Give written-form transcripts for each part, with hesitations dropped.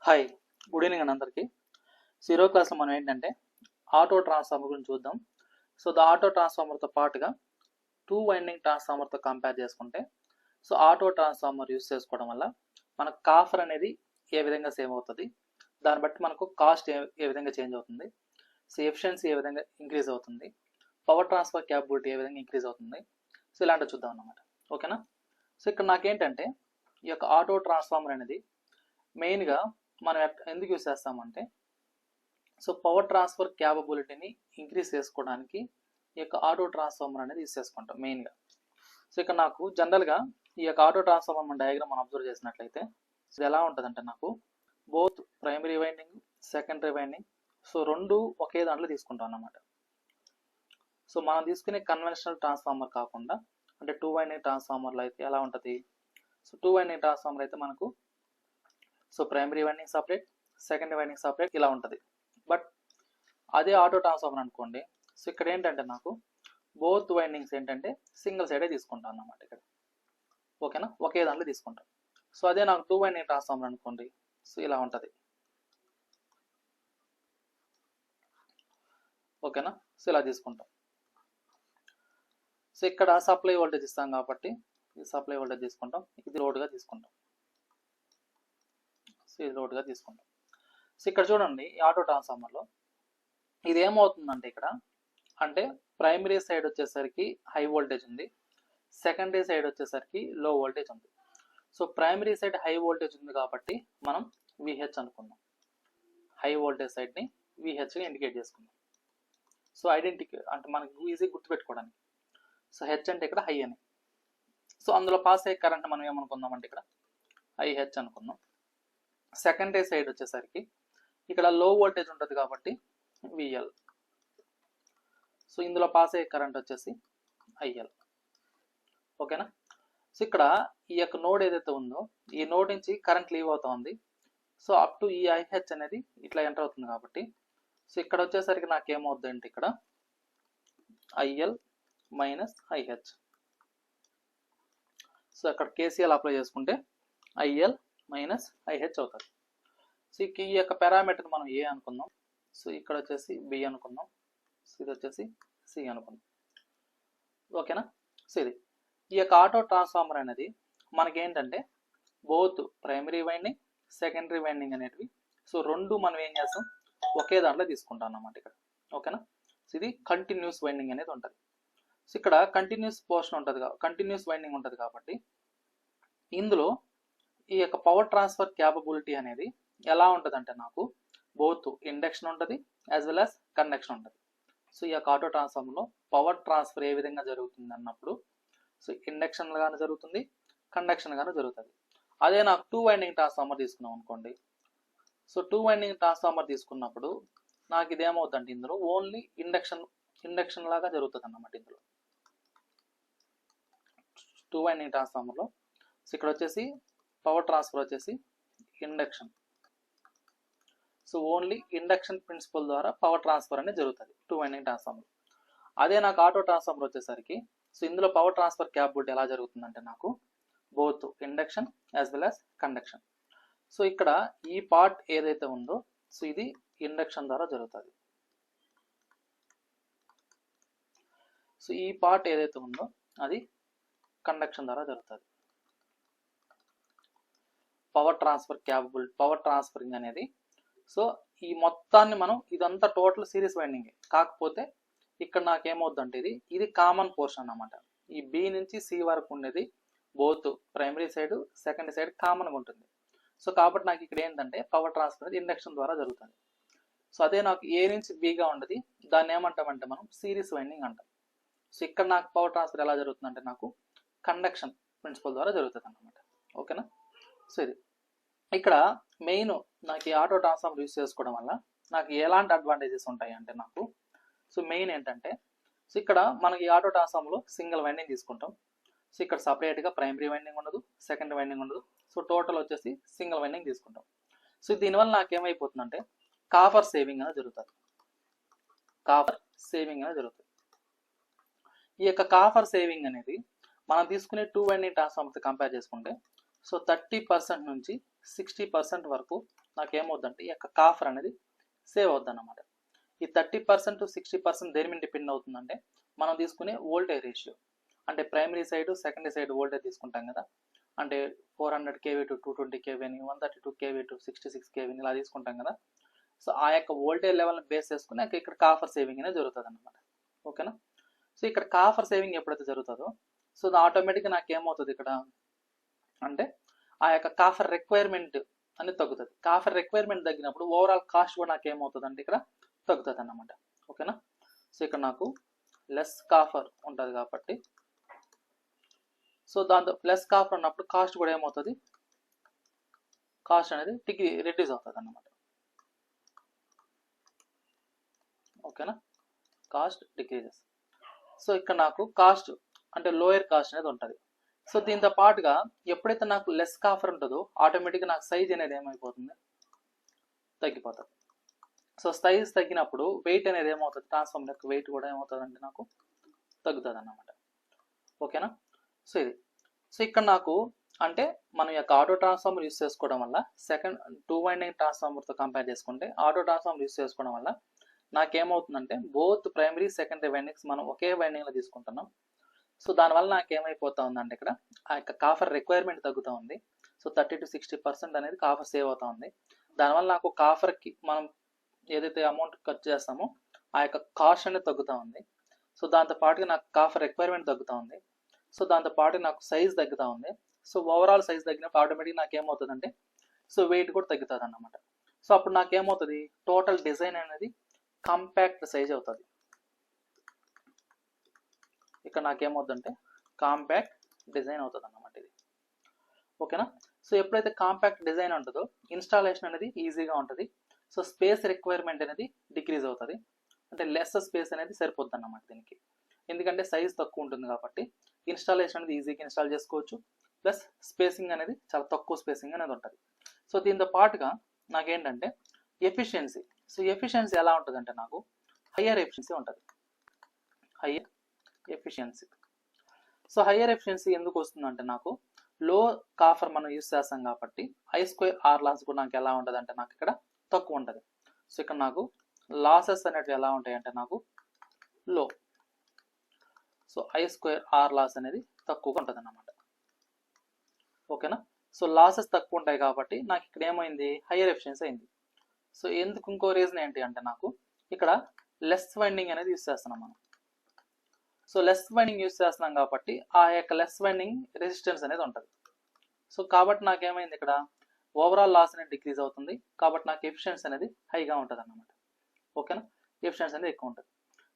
Hi, good evening అండి అందరికీ. Zero క్లాస్లో మనం ఏంటంటే ఆటో ట్రాన్స్ఫార్మర్ గురించి చూద్దాం. సో ఆటో ట్రాన్స్ఫార్మర్తో పాటుగా టూ వైండింగ్ ట్రాన్స్ఫార్మర్తో కంపేర్ చేసుకుంటే సో ఆటో ట్రాన్స్ఫార్మర్ యూస్ చేసుకోవడం వల్ల మనకు కాఫర్ అనేది ఏ విధంగా సేవ్ అవుతుంది, దాన్ని బట్టి మనకు కాస్ట్ ఏ విధంగా చేంజ్ అవుతుంది, సో ఎఫిషియన్సీ ఏ విధంగా ఇంక్రీజ్ అవుతుంది, పవర్ ట్రాన్స్ఫర్ క్యాపబిలిటీ ఏ విధంగా ఇంక్రీజ్ అవుతుంది, సో ఇలాంటివి చూద్దాం అన్నమాట. ఓకేనా. సో ఇక్కడ నాకేంటంటే ఈ యొక్క ఆటో ట్రాన్స్ఫార్మర్ అనేది మెయిన్గా మనం ఎందుకు యూస్ చేస్తామంటే సో పవర్ ట్రాన్స్ఫర్ క్యాపబిలిటీని ఇంక్రీజ్ చేసుకోవడానికి ఈ యొక్క ఆటో ట్రాన్స్ఫార్మర్ అనేది యూస్ చేసుకుంటాం మెయిన్గా. సో ఇక్కడ నాకు జనరల్గా ఈ యొక్క ఆటో ట్రాన్స్ఫార్మర్ డయాగ్రామ్ మనం అబ్జర్వ్ చేసినట్లయితే ఇది ఎలా ఉంటుందంటే నాకు both primary winding secondary winding so రెండు ఒకే దాంట్లో తీసుకుంటాం అన్నమాట. సో మనం తీసుకునే కన్వెన్షనల్ ట్రాన్స్ఫార్మర్ కాకుండా అంటే టూ వైండింగ్ ట్రాన్స్ఫార్మర్లో అయితే ఎలా ఉంటుంది, సో టూ వైండింగ్ ట్రాన్స్ఫార్మర్ అయితే మనకు so primary winding separate, secondary winding separate ఇలా ఉంటుంది. బట్ అదే ఆటో ట్రాన్స్ఫార్మర్ అనుకోండి, సో ఇక్కడ ఏంటంటే నాకు బోత్ వైండింగ్స్ ఏంటంటే సింగిల్ సైడే తీసుకుంటాను అన్నమాట ఇక్కడ. ఓకేనా, ఒకే దాంట్లో తీసుకుంటాం. సో అదే నాకు టూ వైండింగ్ ట్రాన్స్ఫార్మర్ అనుకోండి, సో ఇలా ఉంటుంది. ఓకేనా, సో ఇలా తీసుకుంటాం. సో ఇక్కడ సప్లై వోల్టేజ్ ఇస్తాం కాబట్టి ఇది సప్లై వోల్టేజ్ తీసుకుంటాం, ఇది లోడ్గా తీసుకుంటాం, సో ఇది లోడ్గా తీసుకుంటాం. సో ఇక్కడ చూడండి ఈ ఆటో ట్రాన్స్ఫార్మర్లో ఇది ఏమవుతుందంటే ఇక్కడ అంటే ప్రైమరీ సైడ్ వచ్చేసరికి హై వోల్టేజ్ ఉంది, సెకండరీ సైడ్ వచ్చేసరికి లో వోల్టేజ్ ఉంది. So primary side high voltage ఉంది కాబట్టి మనం విహెచ్ అనుకున్నాం, హై వోల్టేజ్ సైడ్ని విహెచ్ని ఇండికేట్ చేసుకున్నాం. సో ఐడెంటిటీ అంటే మనకి ఈజీ గుర్తుపెట్టుకోవడానికి. సో హెచ్ అంటే ఇక్కడ హై అని, సో అందులో పాస్ అయ్యే కరెంట్ మనం ఏమనుకుందాం అంటే ఇక్కడ ఐహెచ్ అనుకుందాం. సెకండరీ సైడ్ వచ్చేసరికి ఇక్కడ లో వోల్టేజ్ ఉంటుంది కాబట్టి విఎల్, సో ఇందులో పాస్ అయ్యే కరెంట్ వచ్చేసి ఐఎల్. ఓకేనా. సో ఇక్కడ ఈ యొక్క నోడ్ ఏదైతే ఉందో ఈ నోడ్ నుంచి కరెంట్ లీవ్ అవుతా ఉంది, సో అప్ టు ఈ ఐహెచ్ అనేది ఇట్లా ఎంటర్ అవుతుంది కాబట్టి సో ఇక్కడ వచ్చేసరికి నాకేమవుద్ది అంటే ఇక్కడ ఐఎల్ మైనస్ ఐహెచ్. సో అక్కడ కేసీఎల్ అప్లై చేసుకుంటే ఐఎల్ మైనస్ ఐహెచ్ అవుతుంది. సో ఈ యొక్క పారామీటర్ మనం ఏ అనుకుందాం, సో ఇక్కడ వచ్చేసి బి అనుకుందాం, సో ఇది వచ్చేసి సి అనుకుందాం. ఓకేనా. సో ఇది ఈ యొక్క ఆటో ట్రాన్స్ఫార్మర్ అనేది మనకేంటంటే both primary winding secondary winding అనేటివి సో రెండు మనం ఏం చేస్తాం ఒకే దాంట్లో తీసుకుంటాం అన్నమాట ఇక్కడ. ఓకేనా. సో ఇది కంటిన్యూస్ వైండింగ్ అనేది ఉంటుంది. సో ఇక్కడ కంటిన్యూస్ పోర్షన్ ఉంటుంది, కంటిన్యూస్ వైండింగ్ ఉంటుంది కాబట్టి ఇందులో ఈ యొక్క పవర్ ట్రాన్స్ఫర్ క్యాపబిలిటీ అనేది ఎలా ఉంటుంది అంటే నాకు బోత్ ఇండక్షన్ ఉంటుంది యాజ్ వెల్ యాజ్ కండక్షన్ ఉంటుంది. సో ఈ యొక్క ఆటో ట్రాన్స్ఫార్మర్లో పవర్ ట్రాన్స్ఫర్ ఏ విధంగా జరుగుతుంది అన్నప్పుడు సో ఇండక్షన్ గానే జరుగుతుంది, కండక్షన్ గానే జరుగుతుంది. అదే నాకు టూ వైండింగ్ ట్రాన్స్ఫార్మర్ తీసుకున్నాం అనుకోండి, సో టూ వైండింగ్ ట్రాన్స్ఫార్మర్ తీసుకున్నప్పుడు నాకు ఇదేమవుతుందంటే ఇందులో ఓన్లీ ఇండక్షన్ లాగా జరుగుతుంది అన్నమాట. ఇందులో టూ వైండింగ్ ట్రాన్స్ఫార్మర్లో సో ఇక్కడ వచ్చేసి పవర్ ట్రాన్స్ఫర్ వచ్చేసి induction, so only induction principle ద్వారా పవర్ ట్రాన్స్ఫర్ అనేది జరుగుతుంది టూ వైండింగ్ ట్రాన్స్ఫార్మర్. అదే నాకు ఆటో ట్రాన్స్ఫార్మర్ వచ్చేసరికి సో ఇందులో పవర్ ట్రాన్స్ఫర్ క్యాపబిలిటీ ఎలా జరుగుతుందంటే నాకు both induction as well as conduction. So ఇక్కడ ఈ పార్ట్ ఏదైతే ఉందో సో ఇది ఇండక్షన్ ద్వారా జరుగుతుంది, సో ఈ పార్ట్ ఏదైతే ఉందో అది కండక్షన్ ద్వారా జరుగుతుంది. Power transfer capability power transferring అనేది సో ఈ మొత్తాన్ని మనం ఇదంతా టోటల్ సిరీస్ వైండింగ్, కాకపోతే ఇక్కడ నాకేమవుద్దంటే ఇది కామన్ పోర్షన్ అన్నమాట. ఈ బి నుంచి సి వరకు ఉండేది both primary side secondary side కామన్గా ఉంటుంది. సో కాబట్టి నాకు ఇక్కడ ఏంటంటే పవర్ ట్రాన్స్ఫర్ అనేది ఇండక్షన్ ద్వారా జరుగుతుంది. సో అదే నాకు ఏ నుంచి బిగా ఉండదు దాన్ని ఏమంటామంటే మనం సిరీస్ వైండింగ్ అంటాం. సో ఇక్కడ నాకు పవర్ ట్రాన్స్ఫర్ ఎలా జరుగుతుందంటే నాకు కండక్షన్ ప్రిన్సిపల్ ద్వారా జరుగుతుంది అన్నమాట. ఓకేనా. సో ఇది ఇక్కడ మెయిన్ నాకు ఈ ఆటో ట్రాన్స్ఫార్మర్ యూస్ చేసుకోవడం వల్ల నాకు ఎలాంటి అడ్వాంటేజెస్ ఉంటాయి అంటే నాకు సో మెయిన్ ఏంటంటే సో ఇక్కడ మనకి ఆటో ట్రాన్స్ఫార్మర్లో సింగిల్ వైండింగ్ తీసుకుంటాం, సో ఇక్కడ సపరేట్గా ప్రైమరీ వైండింగ్ ఉండదు, సెకండరీ వైండింగ్ ఉండదు, సో టోటల్ వచ్చేసి సింగిల్ వైండింగ్ తీసుకుంటాం. సో దీనివల్ల నాకేమైపోతుందంటే కాపర్ సేవింగ్ అనేది జరుగుతుంది, కాపర్ సేవింగ్ అనేది జరుగుతుంది. ఈ యొక్క కాపర్ సేవింగ్ అనేది మనం తీసుకునే టూ వైండింగ్ ట్రాన్స్ఫార్మర్తో కంపేర్ చేసుకుంటే సో 30% నుంచి 60% వరకు నాకు ఏమవుద్దంటే ఈ యొక్క కాఫర్ అనేది సేవ్ అవుద్ది అన్నమాట. ఈ 30% to 60% దేని మీద డిపెండ్ అవుతుందంటే మనం తీసుకునే వోల్టేజ్ రేషియో. అంటే primary side secondary side voltage తీసుకుంటాం కదా, అంటే 400 kV to 220 kV అని, 132 kV to 66 kV ఇలా తీసుకుంటాం కదా. సో ఆ యొక్క వోల్టేజ్ లెవెల్ని బేస్ చేసుకుని నాకు ఇక్కడ కాఫర్ సేవింగ్ అనేది జరుగుతుంది అనమాట. ఓకేనా. సో ఇక్కడ కాఫర్ సేవింగ్ ఎప్పుడైతే జరుగుతుందో సో ఆటోమేటిక్గా నాకు ఏమవుతుంది ఇక్కడ అంటే ఆ యొక్క కాఫర్ రిక్వైర్మెంట్ అనేది తగ్గుతుంది. కాఫర్ రిక్వైర్మెంట్ తగ్గినప్పుడు ఓవరాల్ కాస్ట్ కూడా నాకు ఏమవుతుంది అంటే ఇక్కడ తగ్గుతుంది అన్నమాట. ఓకేనా. సో ఇక్కడ నాకు లెస్ కాఫర్ ఉంటుంది కాబట్టి సో దాంతో ప్లస్ కాఫర్ ఉన్నప్పుడు కాస్ట్ కూడా ఏమవుతుంది, కాస్ట్ అనేది రెడ్యూస్ అవుతుంది అన్నమాట. ఓకేనా, కాస్ట్ డిక్రీజెస్. సో ఇక్కడ నాకు కాస్ట్ అంటే లోయర్ కాస్ట్ అనేది ఉంటుంది. సో దీంతో పాటుగా ఎప్పుడైతే నాకు లెస్ కాఫర్ ఉంటుందో ఆటోమేటిక్గా నాకు సైజ్ అనేది ఏమైపోతుంది, తగ్గిపోతుంది. సో సైజ్ తగ్గినప్పుడు వెయిట్ అనేది ఏమవుతుంది, ట్రాన్స్ఫార్మర్ యొక్క వెయిట్ కూడా ఏమవుతుంది అంటే నాకు తగ్గుతుంది అన్నమాట. ఓకేనా. సో ఇది సో ఇక్కడ నాకు అంటే మనం యొక్క ఆటో ట్రాన్స్ఫార్మర్ యూస్ చేసుకోవడం వల్ల సెకండ్ 2 వైండింగ్ ట్రాన్స్ఫార్మర్తో కంపేర్ చేసుకుంటే ఆటో ట్రాన్స్ఫార్మర్ యూస్ చేసుకోవడం వల్ల నాకేమవుతుందంటే బోత్ ప్రైమరీ సెకండరీ వైండింగ్స్ మనం ఒకే వైండింగ్లో తీసుకుంటున్నాం. సో దానివల్ల నాకేమైపోతా ఉందంటే ఇక్కడ ఆ యొక్క కాఫర్ రిక్వైర్మెంట్ తగ్గుతూ ఉంది. సో 30 to 60% అనేది కాఫర్ సేవ్ అవుతా ఉంది. దానివల్ల నాకు కాఫర్కి మనం ఏదైతే అమౌంట్ ఖర్చు చేస్తామో ఆ యొక్క కాస్ట్ అనేది తగ్గుతూ ఉంది. సో దాంతో పాటుగా నాకు కాఫర్ రిక్వైర్మెంట్ తగ్గుతూ ఉంది. సో దాంతో పాటు నాకు సైజ్ తగ్గుతూ ఉంది. సో ఓవరాల్ సైజ్ తగ్గినప్పుడు ఆటోమేటిక్ నాకు ఏమవుతుందంటే సో వెయిట్ కూడా తగ్గుతుంది అన్నమాట. సో అప్పుడు నాకేమవుతుంది, టోటల్ డిజైన్ అనేది కాంపాక్ట్ సైజ్ అవుతుంది. ఇక్కడ నాకేమవుతుందంటే కాంపాక్ట్ డిజైన్ అవుతుంది అన్నమాట ఇది. ఓకేనా. సో ఎప్పుడైతే కాంపాక్ట్ డిజైన్ ఉంటుందో ఇన్స్టాలేషన్ అనేది ఈజీగా ఉంటుంది. సో స్పేస్ రిక్వైర్మెంట్ అనేది డిక్రీజ్ అవుతుంది. అంటే లెస్ స్పేస్ అనేది సరిపోద్ది అన్నమాట దీనికి. ఎందుకంటే సైజ్ తక్కువ ఉంటుంది కాబట్టి ఇన్స్టాలేషన్ అనేది ఈజీగా ఇన్స్టాల్ చేసుకోవచ్చు. ప్లస్ స్పేసింగ్ అనేది చాలా తక్కువ స్పేసింగ్ అనేది ఉంటుంది. సో దీంతో పాటుగా నాకేంటంటే ఎఫిషియన్సీ. సో ఎఫిషియన్సీ ఎలా ఉంటుంది అంటే నాకు హయ్యర్ ఎఫిషియన్సీ ఉంటుంది. Higher efficiency. So higher efficiency ఎందుకు వస్తుందంటే నాకు లో కాఫర్ మనం యూస్ చేస్తాం కాబట్టి I2R లాస్ కూడా నాకు ఎలా ఉంటుంది అంటే నాకు ఇక్కడ తక్కువ ఉంటుంది. సో ఇక్కడ నాకు లాసెస్ అనేవి ఎలా ఉంటాయి అంటే నాకు లో. సో I2R లాస్ అనేది తక్కువగా ఉంటుంది అన్నమాట. ఓకేనా. సో లాసెస్ తక్కువ ఉంటాయి కాబట్టి నాకు ఇక్కడ ఏమైంది, హయ్యర్ ఎఫిషియన్సీ అయింది. సో ఎందుకు ఇంకో రీజన్ ఏంటి అంటే నాకు ఇక్కడ లెస్ వైండింగ్ అనేది యూస్ చేస్తున్నాం మనం. సో లెస్ వైండింగ్ యూస్ చేస్తున్నాం కాబట్టి ఆ యొక్క లెస్ వైండింగ్ రెసిస్టెన్స్ అనేది ఉంటుంది. సో కాబట్టి నాకేమైంది ఇక్కడ ఓవరాల్ లాస్ అనేది డిక్రీజ్ అవుతుంది. కాబట్టి నాకు ఎఫిషియన్సీ అనేది హైగా ఉంటుంది అన్నమాట. ఓకేనా, ఎఫిషియన్సీ అనేది ఎక్కువ ఉంటుంది.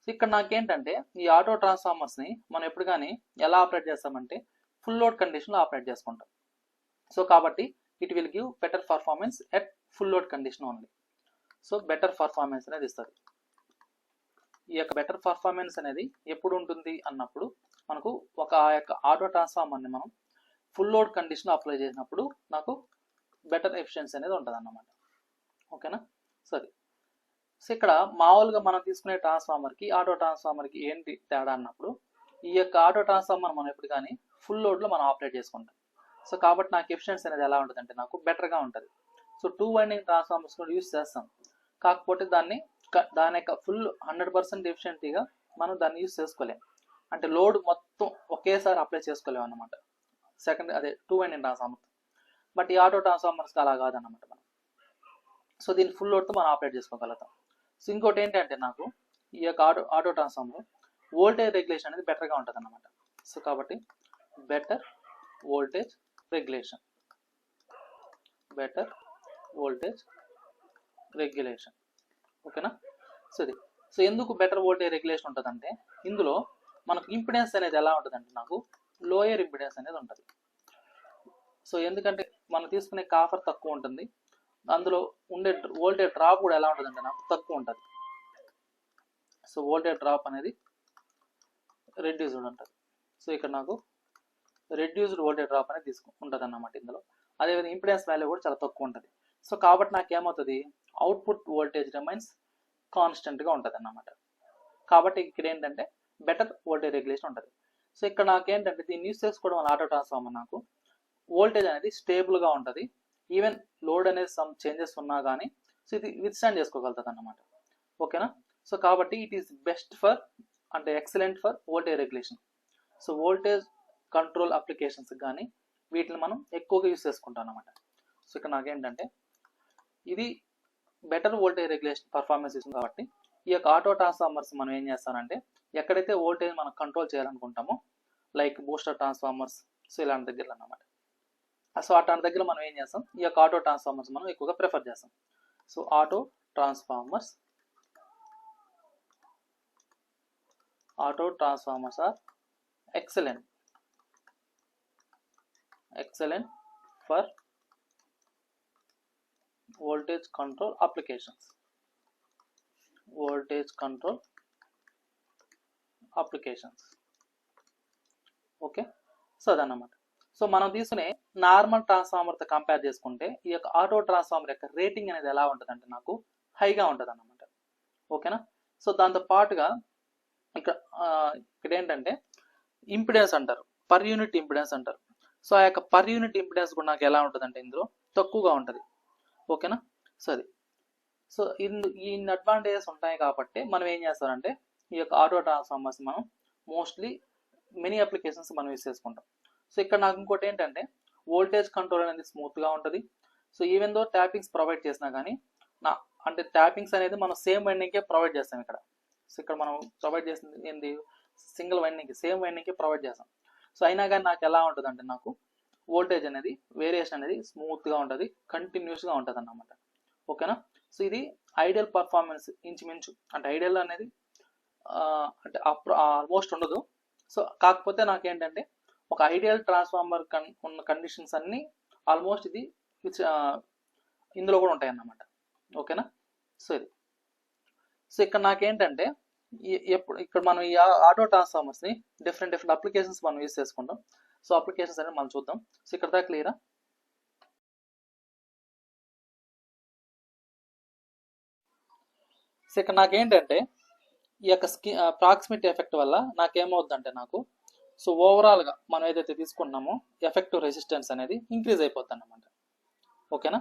సో ఇక్కడ నాకేంటంటే ఈ ఆటో ట్రాన్స్ఫార్మర్స్ని మనం ఎప్పుడు కానీ ఎలా ఆపరేట్ చేస్తామంటే ఫుల్ లోడ్ కండిషన్లో ఆపరేట్ చేసుకుంటాం. సో కాబట్టి it will give better performance at full load condition only. So better performance అనేది ఇస్తుంది. ఈ యొక్క బెటర్ పర్ఫార్మెన్స్ అనేది ఎప్పుడు ఉంటుంది అన్నప్పుడు మనకు ఒక ఆ యొక్క ఆటో ట్రాన్స్ఫార్మర్ని మనం ఫుల్ లోడ్ కండిషన్లో అప్లై చేసినప్పుడు నాకు బెటర్ ఎఫిషియన్సీ అనేది ఉంటుంది అన్నమాట. ఓకేనా. సరే. సో ఇక్కడ మామూలుగా మనం తీసుకునే ట్రాన్స్ఫార్మర్కి ఆటో ట్రాన్స్ఫార్మర్కి ఏంటి తేడా అన్నప్పుడు ఈ యొక్క ఆటో ట్రాన్స్ఫార్మర్ మనం ఎప్పుడు కానీ ఫుల్ లోడ్లో మనం ఆపరేట్ చేసుకుంటాం. సో కాబట్టి నాకు ఎఫిషియన్సీ అనేది ఎలా ఉంటుంది అంటే నాకు బెటర్గా ఉంటుంది. సో 2 వైండింగ్ ట్రాన్స్ఫార్మర్స్ కూడా యూస్ చేస్తాం, కాకపోతే దాని యొక్క ఫుల్ 100% ఎఫిషియెంట్గా మనం దాన్ని యూస్ చేసుకోలేం. అంటే లోడ్ మొత్తం ఒకేసారి అప్లై చేసుకోలేము అన్నమాట అదే 2 వైండింగ్ ట్రాన్స్ఫార్మర్. బట్ ఈ ఆటో ట్రాన్స్ఫార్మర్స్కి అలా కాదన్నమాట మనం. సో దీన్ని ఫుల్ లోడ్తో మనం ఆపరేట్ చేసుకోగలుగుతాం. సో ఇంకోటి ఏంటంటే నాకు ఈ యొక్క ఆటో ట్రాన్స్ఫార్మర్ వోల్టేజ్ రెగ్యులేషన్ అనేది బెటర్గా ఉంటుంది అన్నమాట. సో కాబట్టి better voltage regulation, better voltage regulation. ఓకేనా. సో ఇది సో ఎందుకు బెటర్ వోల్టేజ్ రెగ్యులేషన్ ఉంటుందంటే ఇందులో మనకు ఇంపిడెన్స్ అనేది ఎలా ఉంటుందంటే నాకు లోయర్ ఇంపిడెన్స్ అనేది ఉంటుంది. సో ఎందుకంటే మనం తీసుకునే కాఫర్ తక్కువ ఉంటుంది, అందులో ఉండే వోల్టేజ్ డ్రాప్ కూడా ఎలా ఉంటుందంటే నాకు తక్కువ ఉంటుంది. సో వోల్టేజ్ డ్రాప్ అనేది రెడ్యూస్డ్ ఉంటుంది. సో ఇక్కడ నాకు రెడ్యూస్డ్ వోల్టేజ్ డ్రాప్ అనేది ఉంటుంది అన్నమాట ఇందులో. అదేవిధంగా ఇంపిడెన్స్ వాల్యూ కూడా చాలా తక్కువ ఉంటుంది. సో కాబట్టి నాకు ఏమవుతుంది, అవుట్పుట్ వోల్టేజ్ రిమైన్స్ కాన్స్టెంట్గా ఉంటుంది అన్నమాట. కాబట్టి ఇక్కడ ఏంటంటే బెటర్ వోల్టేజ్ రెగ్యులేషన్ ఉంటుంది. సో ఇక్కడ నాకేంటంటే దీన్ని యూస్ చేసుకోవడం వల్ల ఆటో ట్రాన్స్ఫార్మర్ నాకు వోల్టేజ్ అనేది స్టేబుల్గా ఉంటుంది. ఈవెన్ లోడ్ అనేది సమ్ చేంజెస్ ఉన్నా కానీ సో ఇది విత్స్టాండ్ చేసుకోగలుగుతుంది అన్నమాట. ఓకేనా. సో కాబట్టి ఇట్ ఈస్ బెస్ట్ ఫర్ అంటే excellent for voltage regulation. So voltage control applications కానీ వీటిని మనం ఎక్కువగా యూస్ చేసుకుంటాం అన్నమాట. సో ఇక్కడ నాకేంటంటే ఇది బెటర్ వోల్టేజ్ రెగ్యులేషన్ పర్ఫార్మెన్స్ ఇస్తుంది కాబట్టి ఈ యొక్క ఆటో ట్రాన్స్ఫార్మర్స్ మనం ఏం చేస్తామంటే ఎక్కడైతే వోల్టేజ్ మనం కంట్రోల్ చేయాలనుకుంటామో లైక్ బూస్టర్ ట్రాన్స్ఫార్మర్స్ సో ఇలాంటి దగ్గరలో అన్నమాట. సో అట్లాంటి దగ్గర మనం ఏం చేస్తాం ఈ యొక్క ఆటో ట్రాన్స్ఫార్మర్స్ మనం ఎక్కువగా ప్రిఫర్ చేస్తాం. So auto transformers are excellent for voltage control applications. Okay. So అదన్నమాట. సో మనం తీసుకునే నార్మల్ ట్రాన్స్ఫార్మర్తో కంపేర్ చేసుకుంటే ఈ యొక్క ఆటో ట్రాన్స్ఫార్మర్ యొక్క రేటింగ్ అనేది ఎలా ఉంటుందంటే నాకు హైగా ఉంటుంది అన్నమాట. ఓకేనా. సో దాంతో పాటుగా ఇక్కడ ఏంటంటే ఇంపిడెన్స్ అంటారు, పర్ యూనిట్ ఇంపిడెన్స్ అంటారు. సో ఆ యొక్క పర్ యూనిట్ ఇంపిడెన్స్ కూడా నాకు ఎలా ఉంటుందంటే ఇందులో తక్కువగా ఉంటుంది. ఓకేనా. సో అది సో ఈ అడ్వాంటేజెస్ ఉంటాయి కాబట్టి మనం ఏం చేస్తారంటే ఈ యొక్క ఆటో ట్రాన్స్ఫార్మర్స్ మనం మోస్ట్లీ మెనీ అప్లికేషన్స్ మనం యూస్ చేసుకుంటాం. సో ఇక్కడ నాకు ఇంకోటి ఏంటంటే వోల్టేజ్ కంట్రోల్ అనేది స్మూత్గా ఉంటుంది. So even though tappings provide చేసినా కానీ అంటే ట్యాపింగ్స్ అనేది మనం సేమ్ వైండింగ్కే ప్రొవైడ్ చేస్తాం ఇక్కడ. సో ఇక్కడ మనం ప్రొవైడ్ చేసింది ఏంది సింగిల్ వైండింగ్ సేమ్ వైండింగ్కే ప్రొవైడ్ చేస్తాం. సో అయినా కానీ నాకు ఎలా ఉంటుంది అంటే నాకు వోల్టేజ్ అనేది వేరియేషన్ అనేది స్మూత్గా ఉంటుంది, కంటిన్యూస్గా ఉంటుంది అన్నమాట. ఓకేనా. సో ఇది ఐడియల్ పర్ఫార్మెన్స్ ఇంచుమించు అంటే ఐడియల్ అనేది అంటే ఆల్మోస్ట్ ఉండదు. సో కాకపోతే నాకేంటంటే ఒక ఐడియల్ ట్రాన్స్ఫార్మర్ ఉన్న కండిషన్స్ అన్నీ ఆల్మోస్ట్ ఇది ఇందులో కూడా ఉంటాయి అన్నమాట. ఓకేనా. సో ఇది సో ఇక్కడ నాకేంటంటే ఇక్కడ మనం ఈ ఆటో ట్రాన్స్ఫార్మర్స్ని డిఫరెంట్ అప్లికేషన్స్ మనం యూస్ చేసుకుంటాం. సో అప్లికేషన్స్ అనేది మనం చూద్దాం. సో ఇక్కడ దాకా క్లియరా. సో ఇక్కడ నాకేంటంటే ఈ యొక్క ప్రాక్సిమిటీ ఎఫెక్ట్ వల్ల నాకేమవుతుందంటే నాకు సో ఓవరాల్గా మనం ఏదైతే తీసుకున్నామో ఎఫెక్టివ్ రెసిస్టెన్స్ అనేది ఇంక్రీజ్ అయిపోతుంది అన్నమాట. ఓకేనా.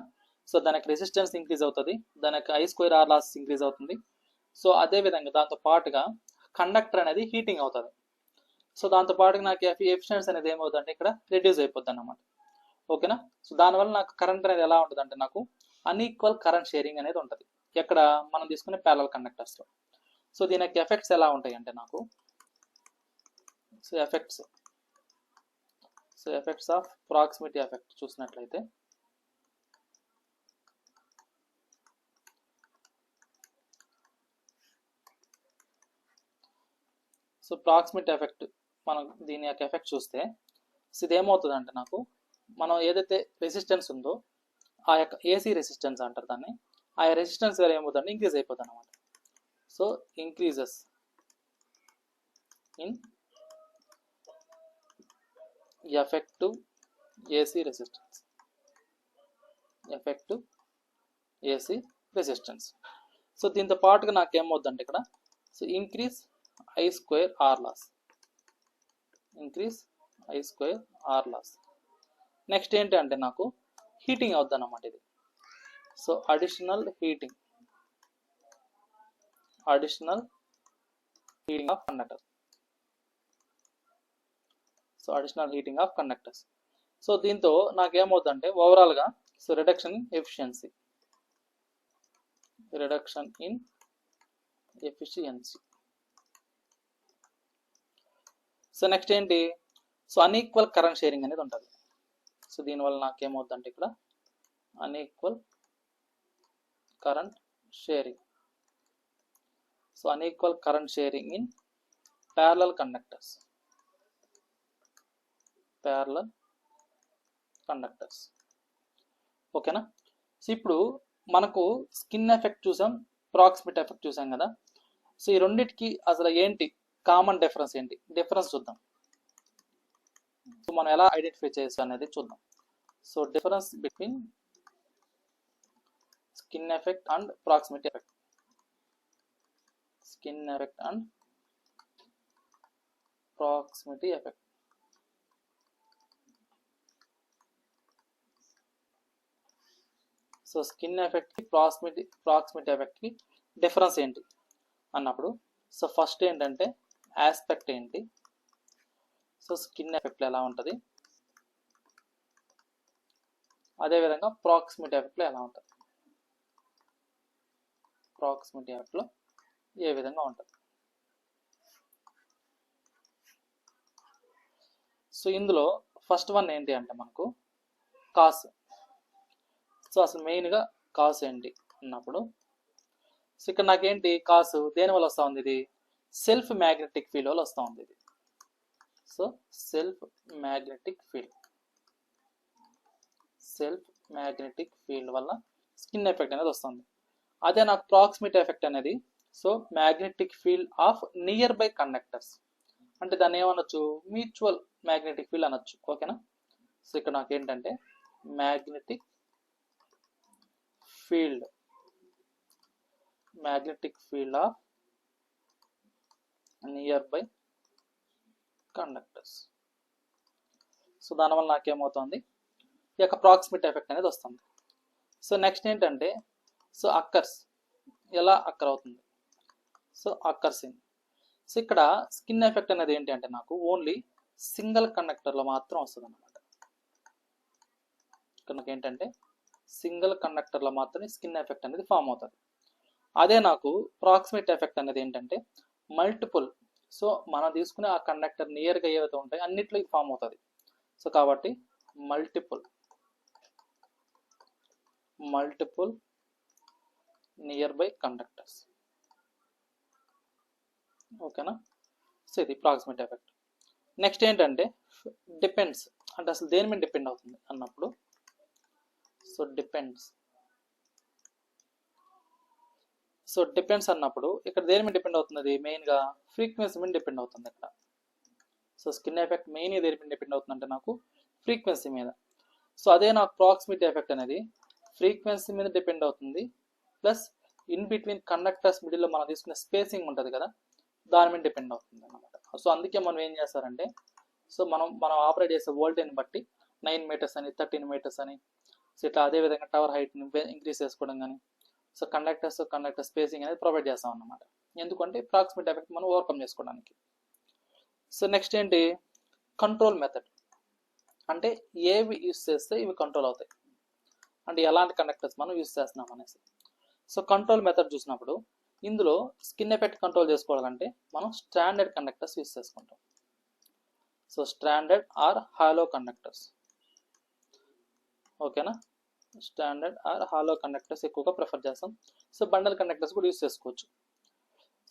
సో దానికి రెసిస్టెన్స్ ఇంక్రీజ్ అవుతుంది, దానికి I2R లాస్ ఇంక్రీజ్ అవుతుంది. సో అదేవిధంగా దాంతో పాటుగా కండక్టర్ అనేది హీటింగ్ అవుతుంది. సో దాంతో పాటుగా నాకు ఎఫిషియన్సీ అనేది ఏమవుతుందంటే ఇక్కడ రెడ్యూస్ అయిపోద్ది అన్నమాట. ఓకేనా. సో దానివల్ల నాకు కరెంట్ అనేది ఎలా ఉంటుంది అంటే నాకు అన్ఈక్వల్ కరెంట్ షేరింగ్ అనేది ఉంటుంది ఎక్కడ మనం తీసుకునే ప్యారలల్ కండక్టర్స్లో. సో దీనికి ఎఫెక్ట్స్ ఎలా ఉంటాయి అంటే నాకు so effects of proximity effect చూసినట్లయితే సో ప్రాక్సిమిటీ ఎఫెక్ట్ మనం దీని యొక్క ఎఫెక్ట్ చూస్తే సో ఇది ఏమవుతుంది అంటే నాకు మనం ఏదైతే రెసిస్టెన్స్ ఉందో ఆ యొక్క ఏసీ రెసిస్టెన్స్ అంటారు దాన్ని, ఆ రెసిస్టెన్స్ వేరే ఏమవుతుందంటే ఇంక్రీజ్ అయిపోతుంది అనమాట. So increases in effective AC resistance. So దీంతో పాటుగా నాకు ఏమవుతుందంటే ఇక్కడ so increase I2R loss. Next ఏంటి అంటే నాకు హీటింగ్ అవుద్ది అన్నమాట ఇది. So additional heating of conductors. So దీంతో నాకేమవుతుందంటే ఓవరాల్గా so reduction in efficiency. So next ఏంటి సో అన్ఈక్వల్ కరెంట్ షేరింగ్ అనేది ఉంటుంది. సో దీనివల్ల నాకేమవుతుందంటే ఇక్కడ unequal current sharing. So unequal current sharing in parallel conductors. ఓకేనా. సో ఇప్పుడు మనకు స్కిన్ ఎఫెక్ట్ చూసాం, ప్రాక్సిమిటీ ఎఫెక్ట్ చూసాం కదా. సో ఈ రెండింటికి అసలు ఏంటి కామన్ డిఫరెన్స్ చూద్దాం. సో మనం ఎలా ఐడెంటిఫై చేస్తాం అనేది చూద్దాం. So difference between skin effect and proximity effect. So skin ఎఫెక్ట్కి ప్రాక్సిమిటీ ఎఫెక్ట్కి డిఫరెన్స్ ఏంటి అన్నప్పుడు, సో ఫస్ట్ ఏంటంటే ఆస్పెక్ట్ ఏంటి, సో స్కిన్ ఎఫెక్ట్లో ఎలా ఉంటుంది, అదేవిధంగా ప్రాక్సిమిటీ ఎఫెక్ట్లో ఎలా ఉంటుంది, ప్రాక్సిమిటీ ఎఫెక్ట్లో ఏ విధంగా ఉంటుంది. సో ఇందులో ఫస్ట్ వన్ ఏంటి అంటే మనకు కాస్. సో అసలు మెయిన్గా కాస్ ఏంటి అన్నప్పుడు, సో ఇక్కడ నాకేంటి కాసు దేని వల్ల వస్తూ ఉంది, ఇది సెల్ఫ్ మ్యాగ్నెటిక్ ఫీల్డ్ వల్ల వస్తూ ఉంది ఇది. సో సెల్ఫ్ మ్యాగ్నెటిక్ ఫీల్డ్ వల్ల స్కిన్ ఎఫెక్ట్ అనేది వస్తుంది. అదే నాకు ప్రాక్సిమిటీ ఎఫెక్ట్ అనేది, so magnetic field of near by conductors, అంటే దాన్ని ఏమనొచ్చు, మ్యూచువల్ మ్యాగ్నెటిక్ ఫీల్డ్ అనొచ్చు. ఓకేనా. సో ఇక్కడ నాకు ఏంటంటే magnetic field of near by conductors. So దానివల్ల నాకేమవుతుంది, ఈ యొక్క ప్రాక్సిమిటీ ఎఫెక్ట్ అనేది వస్తుంది. సో నెక్స్ట్ ఏంటంటే, సో అక్కర్స్ ఎలా అక్కర్ అవుతుంది, సో అక్కర్సింగ్. సో ఇక్కడ స్కిన్ ఎఫెక్ట్ అనేది ఏంటి అంటే నాకు ఓన్లీ సింగిల్ కండక్టర్లో మాత్రం వస్తుంది అనమాట. ఇక్కడ నాకు ఏంటంటే సింగిల్ కండక్టర్లో మాత్రమే స్కిన్ ఎఫెక్ట్ అనేది ఫామ్ అవుతుంది. అదే నాకు ప్రాక్సిమిటీ ఎఫెక్ట్ అనేది ఏంటంటే మల్టిపుల్, సో మనం తీసుకునే ఆ కండక్టర్ నియర్గా ఏవైతే ఉంటాయి అన్నిట్లో ఇది ఫామ్ అవుతుంది. సో కాబట్టి మల్టిపుల్ నియర్ బై కండక్టర్స్. ఓకేనా. సో ఇది ప్రాక్సిమిటీ ఎఫెక్ట్. నెక్స్ట్ ఏంటంటే డిపెండ్స్, అంటే అసలు దేని మీద డిపెండ్ అవుతుంది అన్నప్పుడు, సో డిపెండ్స్ అన్నప్పుడు ఇక్కడ దేని మీద డిపెండ్ అవుతుంది, మెయిన్గా ఫ్రీక్వెన్సీ మీద డిపెండ్ అవుతుంది ఇక్కడ. సో స్కిన్ ఎఫెక్ట్ మెయిన్గా దేని మీద డిపెండ్ అవుతుంది అంటే నాకు ఫ్రీక్వెన్సీ మీద. సో అదే నాకు ప్రాక్సిమిటీ ఎఫెక్ట్ అనేది ఫ్రీక్వెన్సీ మీద డిపెండ్ అవుతుంది, ప్లస్ ఇన్ బిట్వీన్ కండక్టర్స్ మిడిల్లో మనం తీసుకునే స్పేసింగ్ ఉంటుంది కదా, దాని మీద డిపెండ్ అవుతుంది అన్నమాట. సో అందుకే మనం ఏం చేస్తారంటే, సో మనం ఆపరేట్ చేసే వోల్టేజ్ని బట్టి 9 మీటర్స్ అని 13 మీటర్స్ అని, సో ఇట్లా అదేవిధంగా టవర్ హైట్ని ఇంక్రీజ్ చేసుకోవడం కానీ, సో కండక్టర్ స్పేసింగ్ అనేది ప్రొవైడ్ చేస్తాం అన్నమాట. ఎందుకంటే ప్రాక్సిమిటీ ఎఫెక్ట్ మనం ఓవర్కమ్ చేసుకోవడానికి. సో నెక్స్ట్ ఏంటి, కంట్రోల్ మెథడ్, అంటే ఏవి యూస్ చేస్తే ఇవి కంట్రోల్ అవుతాయి, అంటే ఎలాంటి కండక్టర్స్ మనం యూస్ చేస్తున్నాం అనేసి. సో కంట్రోల్ మెథడ్ చూసినప్పుడు ఇందులో స్కిన్ ఎఫెక్ట్ కంట్రోల్ చేసుకోవాలంటే మనం స్టాండర్డ్ కండక్టర్స్ యూస్ చేసుకుంటాం. So standard are hollow conductors. ఓకేనా. స్టాండర్డ్ ఆర్ హాలో కండక్టర్స్ ఎక్కువగా ప్రిఫర్ చేస్తాం. సో బండల్ కండక్టర్స్ కూడా యూస్ చేసుకోవచ్చు.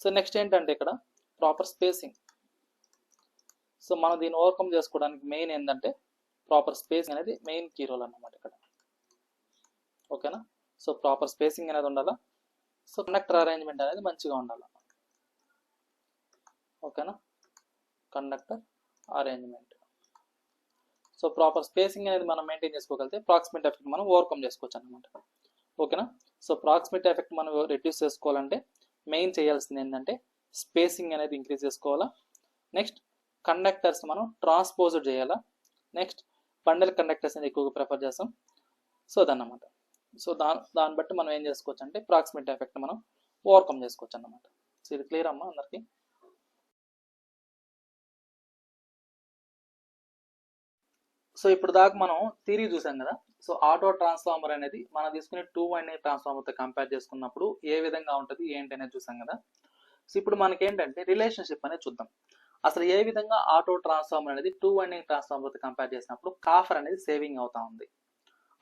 సో నెక్స్ట్ ఏంటంటే ఇక్కడ ప్రాపర్ స్పేసింగ్. సో మనం దీన్ని ఓవర్కమ్ చేసుకోవడానికి మెయిన్ ఏంటంటే ప్రాపర్ స్పేసింగ్ అనేది మెయిన్ కీ రోల్ అన్నమాట ఇక్కడ. ఓకేనా. సో ప్రాపర్ స్పేసింగ్ అనేది ఉండాలా, సో కండక్టర్ అరేంజ్మెంట్ అనేది మంచిగా ఉండాలి. ఓకేనా. Conductor arrangement, so proper spacing అనేది మనం మెయింటైన్ చేసుకోగలిగితే ప్రాక్సిమిటీ ఎఫెక్ట్ మనం ఓవర్కమ్ చేసుకోవచ్చు అనమాట. ఓకేనా. సో ప్రాక్సిమిటీ ఎఫెక్ట్ మనం రిడ్యూస్ చేసుకోవాలంటే మెయిన్ చేయాల్సింది ఏంటంటే స్పేసింగ్ అనేది ఇంక్రీజ్ చేసుకోవాలా, నెక్స్ట్ కండక్టర్స్ మనం ట్రాన్స్పోజ్డ్ చేయాలా, నెక్స్ట్ బండల్ కండక్టర్స్ అనేది ఎక్కువగా ప్రిఫర్ చేస్తాం. సో అదన్నమాట. సో దాన్ని బట్టి మనం ఏం చేసుకోవచ్చు అంటే ప్రాక్సిమిటీ ఎఫెక్ట్ మనం ఓవర్కమ్ చేసుకోవచ్చు అన్నమాట. సో ఇది క్లియర్ అమ్మా అందరికి. సో ఇప్పుడు దాకా మనం థియరీ చూసాం కదా. సో ఆటో ట్రాన్స్ఫార్మర్ అనేది మనం తీసుకునే 2 వైండింగ్ ట్రాన్స్ఫార్మర్తో కంపేర్ చేసుకున్నప్పుడు ఏ విధంగా ఉంటుంది ఏంటి అనేది చూసాం కదా. సో ఇప్పుడు మనకి ఏంటంటే రిలేషన్షిప్ అనేది చూద్దాం. అసలు ఏ విధంగా ఆటో ట్రాన్స్ఫార్మర్ అనేది 2 వైండింగ్ ట్రాన్స్ఫార్మర్తో కంపేర్ చేసినప్పుడు కాపర్ అనేది సేవింగ్ అవుతా ఉంది.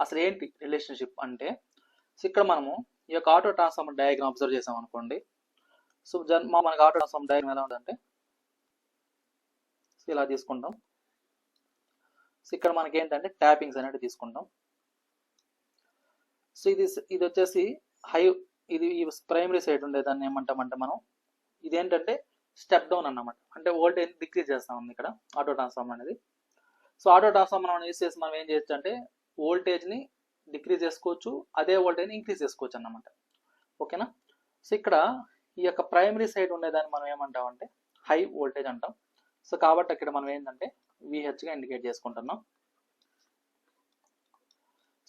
అసలు ఏంటి రిలేషన్షిప్ అంటే, సో ఇక్కడ మనము ఈ యొక్క ఆటో ట్రాన్స్ఫార్మర్ డయాగ్రామ్ అబ్జర్వ్ చేసాం అనుకోండి. సో మనకి ఆటో ట్రాన్స్ఫార్మర్ డయాగ్రామ్ ఎలా ఉంటుందంటే ఇలా తీసుకుంటాం. సో ఇక్కడ మనకి ఏంటంటే ట్యాపింగ్స్ అనేది తీసుకుంటాం. సో ఇది వచ్చేసి ఇది ప్రైమరీ సైడ్ ఉండే దాన్ని ఏమంటామంటే మనం ఇదేంటంటే స్టెప్ డౌన్ అన్నమాట, అంటే వోల్టేజ్ డిక్రీజ్ చేస్తాం ఉంది ఇక్కడ ఆటో ట్రాన్స్ఫార్మర్ అనేది. సో ఆటో ట్రాన్స్ఫార్మర్ మనం యూస్ చేసి మనం ఏం చేయొచ్చు అంటే వోల్టేజ్ని డిక్రీజ్ చేసుకోవచ్చు, అదే వోల్టేజ్ని ఇంక్రీజ్ చేసుకోవచ్చు అన్నమాట. ఓకేనా. సో ఇక్కడ ఈ యొక్క ప్రైమరీ సైడ్ ఉండేదాన్ని మనం ఏమంటామంటే హై వోల్టేజ్ అంటాం. సో కాబట్టి అక్కడ మనం ఏంటంటే VH గా ఇండికేట్ చేసుకుంటున్నాం.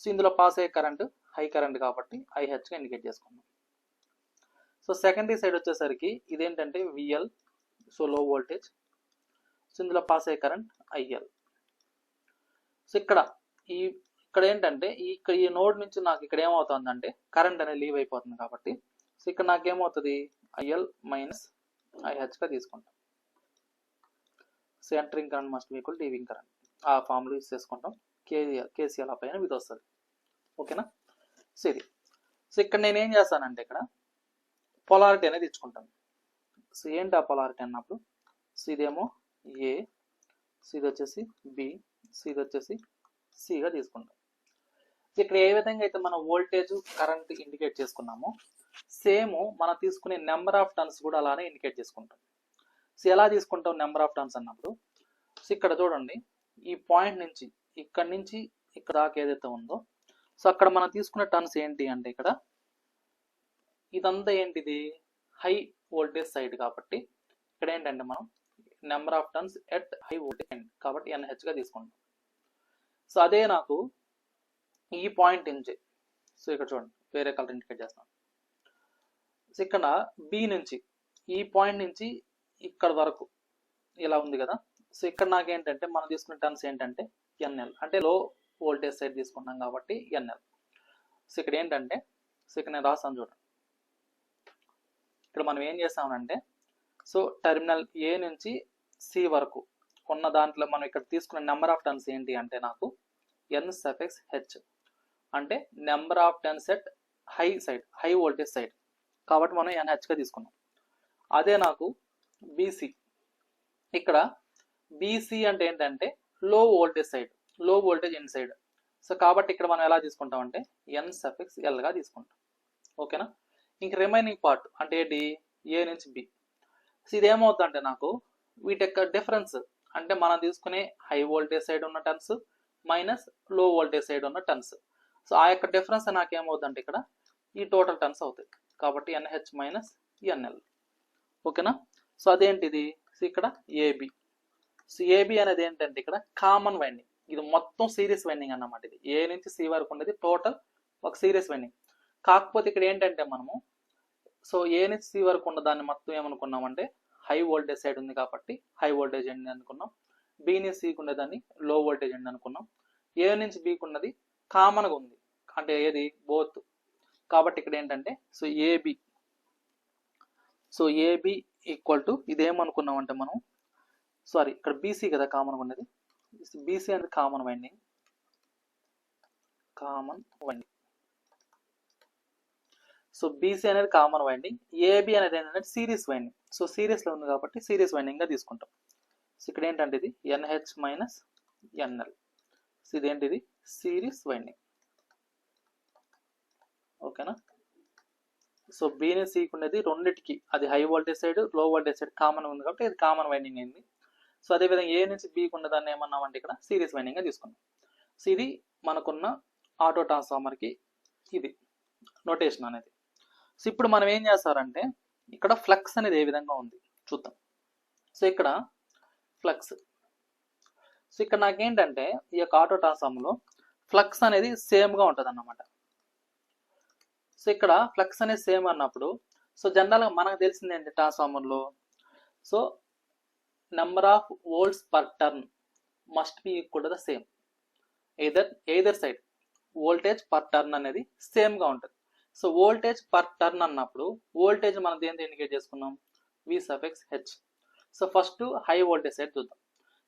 సో ఇందులో పాస్ అయ్యే కరెంట్ హై కరెంట్ కాబట్టి ఐహెచ్గా ఇండికేట్ చేసుకున్నాం. సో సెకండరీ సైడ్ వచ్చేసరికి ఇదేంటంటే విఎల్, సో లో వోల్టేజ్. సో ఇందులో పాస్ అయ్యే కరెంట్ ఐఎల్. సో ఇక్కడ ఏంటంటే ఈ నోడ్ నుంచి నాకు ఇక్కడ ఏమవుతుందంటే కరెంట్ అనేది లీవ్ అయిపోతుంది కాబట్టి సో ఇక్కడ నాకేమవుతుంది ఐఎల్ మైనస్ ఐహెచ్గా తీసుకుంటాం. So entering current must be equal leaving current, ఆ ఫార్ములా యూస్ చేసుకుంటాం. కేసీఎల్ పైన ఇది వస్తుంది. ఓకేనా. సో ఇది. సో ఇక్కడ నేను ఏం చేస్తానంటే ఇక్కడ పొలారిటీ అనేది ఇచ్చుకుంటాను. సో ఏంటి ఆ పొలారిటీ అన్నప్పుడు సో ఇదేమో ఏ, సో ఇది వచ్చేసి బి, సో ఇది వచ్చేసి సిగా తీసుకుంటాం. సో ఇక్కడ ఏ విధంగా అయితే మనం వోల్టేజ్ కరెంట్ ఇండికేట్ చేసుకున్నామో సేమ్ మనం తీసుకునే నెంబర్ ఆఫ్ టర్న్స్ కూడా అలానే ఇండికేట్ చేసుకుంటాం. సో ఎలా తీసుకుంటాం నెంబర్ ఆఫ్ టర్న్స్ అన్నప్పుడు సో ఇక్కడ చూడండి ఈ పాయింట్ నుంచి ఇక్కడ దాకా ఏదైతే ఉందో సో అక్కడ మనం తీసుకునే టర్న్స్ ఏంటి అంటే ఇక్కడ ఇదంతా ఏంటిది హై వోల్టేజ్ సైడ్ కాబట్టి ఇక్కడ ఏంటంటే మనం number of turns at high voltage కాబట్టి ఎన్హెచ్గా తీసుకుంటాం. సో అదే నాకు ఈ పాయింట్ నుంచి సో ఇక్కడ చూడండి వేరే కలర్ ఇండికేట్ చేస్తాం. సో ఇక్కడ బి నుంచి ఈ పాయింట్ నుంచి ఇక్కడ వరకు ఇలా ఉంది కదా. సో ఇక్కడ నాకేంటంటే మనం తీసుకునే టర్న్స్ ఏంటంటే ఎన్ఎల్, అంటే లో వోల్టేజ్ సైడ్ తీసుకున్నాం కాబట్టి ఎన్ఎల్. సో ఇక్కడ ఏంటంటే సో ఇక్కడ నేను రాస్తాను చూడండి. ఇక్కడ మనం ఏం చేస్తామంటే సో టెర్మినల్ ఏ నుంచి సి వరకు ఉన్న దాంట్లో మనం ఇక్కడ తీసుకున్న నెంబర్ ఆఫ్ టర్న్స్ ఏంటి అంటే నాకు ఎన్ సఫిక్స్ హెచ్, అంటే number of turns at high side, high voltage side కాబట్టి మనం ఎన్హెచ్గా తీసుకున్నాం. అదే నాకు బీసీ, ఇక్కడ బీసీ అంటే ఏంటంటే లో వోల్టేజ్ సైడ్, లో వోల్టేజ్ ఇన్ సైడ్. సో కాబట్టి ఇక్కడ మనం ఎలా తీసుకుంటాం అంటే ఎన్ సఫిక్స్ ఎల్గా తీసుకుంటాం. ఓకేనా. ఇంక రిమైనింగ్ పార్ట్ అంటే ఏంటి ఏ నుంచి బి. సో ఇదేమవుతుందంటే నాకు వీటి యొక్క డిఫరెన్స్ అంటే మనం తీసుకునే హై వోల్టేజ్ సైడ్ ఉన్న టర్న్స్ మైనస్ లో వోల్టేజ్ సైడ్ ఉన్న టర్న్స్. సో ఆ యొక్క డిఫరెన్స్ నాకు ఏమవుతుందంటే ఇక్కడ ఈ టోటల్ టర్న్స్ అవుతాయి కాబట్టి ఎన్హెచ్ మైనస్ ఎన్ఎల్. ఓకేనా. సో అదేంటిది సో ఇక్కడ ఏబి. సో ఏబి అనేది ఏంటంటే ఇక్కడ కామన్ వైండింగ్, ఇది మొత్తం సిరీస్ వైండింగ్ అన్నమాట. ఇది ఏ నుంచి సి వరకు ఉండేది టోటల్ ఒక సిరీస్ వైండింగ్. కాకపోతే ఇక్కడ ఏంటంటే మనము సో ఏ నుంచి సి వరకు ఉన్న దాన్ని మొత్తం ఏమనుకున్నామంటే హై వోల్టేజ్ సైడ్ ఉంది కాబట్టి హై వోల్టేజ్ ఎండ్ అనుకున్నాం. బి నుంచి సికి ఉండేదాన్ని లో వోల్టేజ్ ఎండ్ అనుకున్నాం. ఏ నుంచి బికి ఉన్నది కామన్గా ఉంది అంటే ఏది బోత్ కాబట్టి ఇక్కడ ఏంటంటే so AB, so AB equal to ఇదేమనుకున్నామంటే మనం సారీ ఇక్కడ బీసీ కదా కామన్గా ఉన్నది. బీసీ అనేది కామన్ వైండింగ్, సో బీసీ అనేది కామన్ వైండింగ్, ఏబి అనేది ఏంటంటే సిరీస్ వైండింగ్. సో సిరీస్లో ఉంది కాబట్టి సిరీస్ వైండింగ్గా తీసుకుంటాం. సో ఇక్కడ ఏంటంటే ఇది ఎన్హెచ్ మైనస్ ఎన్ఎల్. సో ఇదేంటిది సిరీస్ వైండింగ్. ఓకేనా. సో బీని సీకి ఉండేది రెండింటికి అది హై వోల్టేజ్ సైడ్ లో వోల్టేజ్ సైడ్ కామన్ ఉంది కాబట్టి ఇది కామన్ వైండింగ్ అయింది. సో అదేవిధంగా ఏ నుంచి బీకి ఉన్నదాన్ని ఏమన్నామంటే ఇక్కడ సిరీస్ వైండింగ్గా తీసుకున్నాం. సో ఇది మనకున్న ఆటో ట్రాన్స్ఫార్మర్కి ఇది నోటేషన్ అనేది. సో ఇప్పుడు మనం ఏం చేస్తారంటే ఇక్కడ ఫ్లక్స్ అనేది ఏ విధంగా ఉంది చూద్దాం. సో ఇక్కడ ఫ్లక్స్, సో ఇక్కడ నాకేంటంటే ఈ యొక్క ఆటో ట్రాన్స్ఫార్మర్లో ఫ్లక్స్ అనేది సేమ్గా ఉంటుంది అన్నమాట. సో ఇక్కడ ఫ్లక్స్ అనేది సేమ్ అన్నప్పుడు సో జనరల్గా మనకు తెలిసింది ఏంటి ట్రాన్స్ఫార్మర్లో so number of volts per turn must be equal to the same, either side voltage per turn అనేది సేమ్గా ఉంటుంది. సో వోల్టేజ్ పర్ టర్న్ అన్నప్పుడు వోల్టేజ్ మనం దేంతో ఇండికేట్ చేసుకున్నాం V suffix H. So first high voltage side చూద్దాం.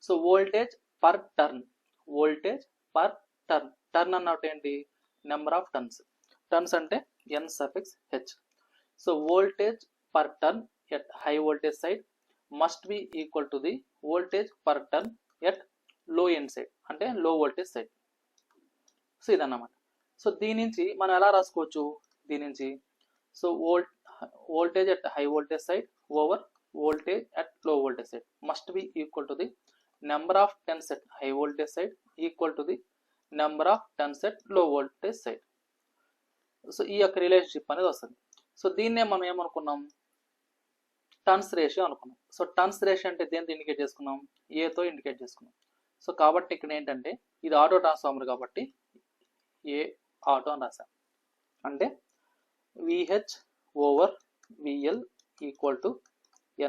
So voltage per turn, voltage per turn, turn అన్నట్టు ఏంటి నెంబర్ ఆఫ్ టర్న్స్, టర్న్స్ అంటే N suffix H. So voltage per turn at high voltage side must be equal to the voltage per turn at low end side అంటే low voltage side. So ఇదన్నమాట. So దీని నుంచి మనం ఎలా రాసుకోవచ్చు దీని నుంచి so voltage at high voltage side over voltage at low voltage side must be equal to the number of turns at high voltage side equal to the number of turns at low voltage side. So ఈ యొక్క relationship అనేది వస్తుంది. So దీన్నే మనం ఏమనుకున్నాం turns ratio అనుకున్నాం. So turns ratio అంటే దేంతో ఇండికేట్ చేసుకున్నాం ఏతో ఇండికేట్ చేసుకున్నాం. సో కాబట్టి ఇక్కడ ఏంటంటే ఇది ఆటో ట్రాన్స్ఫార్మర్ కాబట్టి ఏ ఆటో అని రాసాం. అంటే VH over VL equal to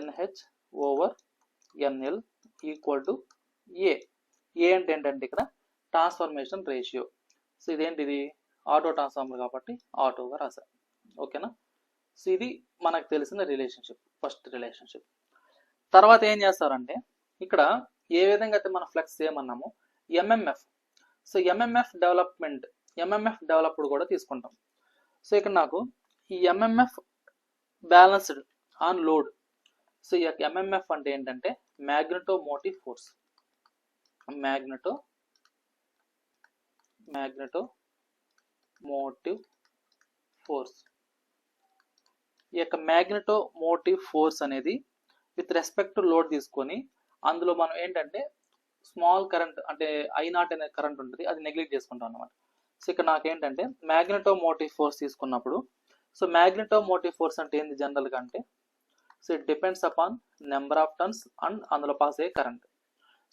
NH over NL equal to A. ఏ అంటే ఏంటంటే ఇక్కడ ట్రాన్స్ఫర్మేషన్ రేషియో. సో ఇదేంటిది ఆటో ట్రాన్స్ఫార్మర్ కాబట్టి ఆటోగా రాశారు. ఓకేనా. సో ఇది మనకు తెలిసిన రిలేషన్షిప్, ఫస్ట్ రిలేషన్షిప్. తర్వాత ఏం చేస్తారంటే ఇక్కడ ఏ విధంగా అయితే మనం ఫ్లక్స్ చేయమన్నామో MMF. సో MMF డెవలప్డ్ కూడా తీసుకుంటాం. సో ఇక్కడ నాకు ఈ MMF balanced on load. So ఈ MMF అంటే ఏంటంటే మ్యాగ్నెటోమోటివ్ ఫోర్స్. మ్యాగ్నెటోమోటివ్ ఫోర్స్. ఈ యొక్క మ్యాగ్నెటోమోటివ్ ఫోర్స్ అనేది విత్ రెస్పెక్ట్ టు లోడ్ తీసుకొని అందులో మనం ఏంటంటే స్మాల్ కరెంట్ అంటే I0 అనే కరెంట్ ఉంటుంది, అది నెగ్లెక్ట్ చేసుకుంటాం అన్నమాట. సో ఇక్కడ నాకేంటంటే మ్యాగ్నెటోమోటివ్ ఫోర్స్ తీసుకున్నప్పుడు, సో మ్యాగ్నెటోమోటివ్ ఫోర్స్ అంటే ఏంది జనరల్గా అంటే, so it depends upon number of turns and అందులో పాస్ అయ్యే కరెంట్.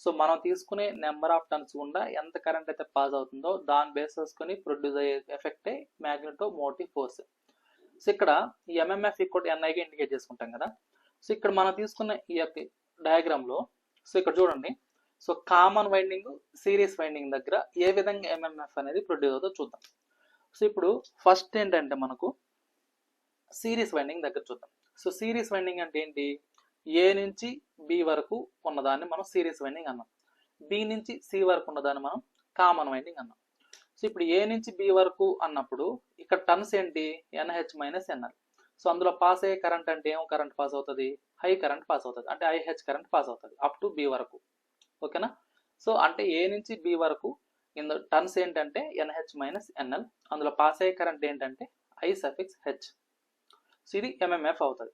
సో మనం తీసుకునే నెంబర్ ఆఫ్ టర్న్స్ గుండా ఎంత కరెంట్ అయితే పాస్ అవుతుందో దాన్ని బేస్ చేసుకొని ప్రొడ్యూస్ అయ్యే ఎఫెక్టే మ్యాగ్నెటోమోటివ్ ఫోర్స్. సో ఇక్కడ ఈ MMF ఈక్వల్ NIగా ఇండికేట్ చేసుకుంటాం కదా. సో ఇక్కడ మనం తీసుకున్న ఈ యొక్క డయాగ్రామ్లో, సో ఇక్కడ చూడండి, so common winding series winding దగ్గర ఏ విధంగా MMF అనేది ప్రొడ్యూస్ అవుతుందో చూద్దాం. సో ఇప్పుడు ఫస్ట్ ఏంటంటే మనకు సిరీస్ వైండింగ్ దగ్గర చూద్దాం. సో సిరీస్ వైండింగ్ అంటే ఏంటి, ఏ నుంచి బి వరకు ఉన్నదాన్ని మనం సిరీస్ వైండింగ్ అన్నాం, బి నుంచి సి వరకు ఉన్నదాన్ని మనం కామన్ వైండింగ్ అన్నాం. సో ఇప్పుడు ఏ నుంచి బి వరకు అన్నప్పుడు ఇక్కడ టర్న్స్ ఏంటి NH మైనస్ NL. సో అందులో పాస్ అయ్యే కరెంట్ అంటే ఏం కరెంట్ పాస్ అవుతుంది, హై కరెంట్ పాస్ అవుతుంది, అంటే IH కరెంట్ పాస్ అవుతుంది అప్ టు బి వరకు. ఓకేనా. సో అంటే ఏ నుంచి బి వరకు ఇందులో టర్న్స్ ఏంటంటే NH మైనస్ NL, అందులో పాస్ అయ్యే కరెంట్ ఏంటంటే I(H). సో ఇది MMF అవుతుంది.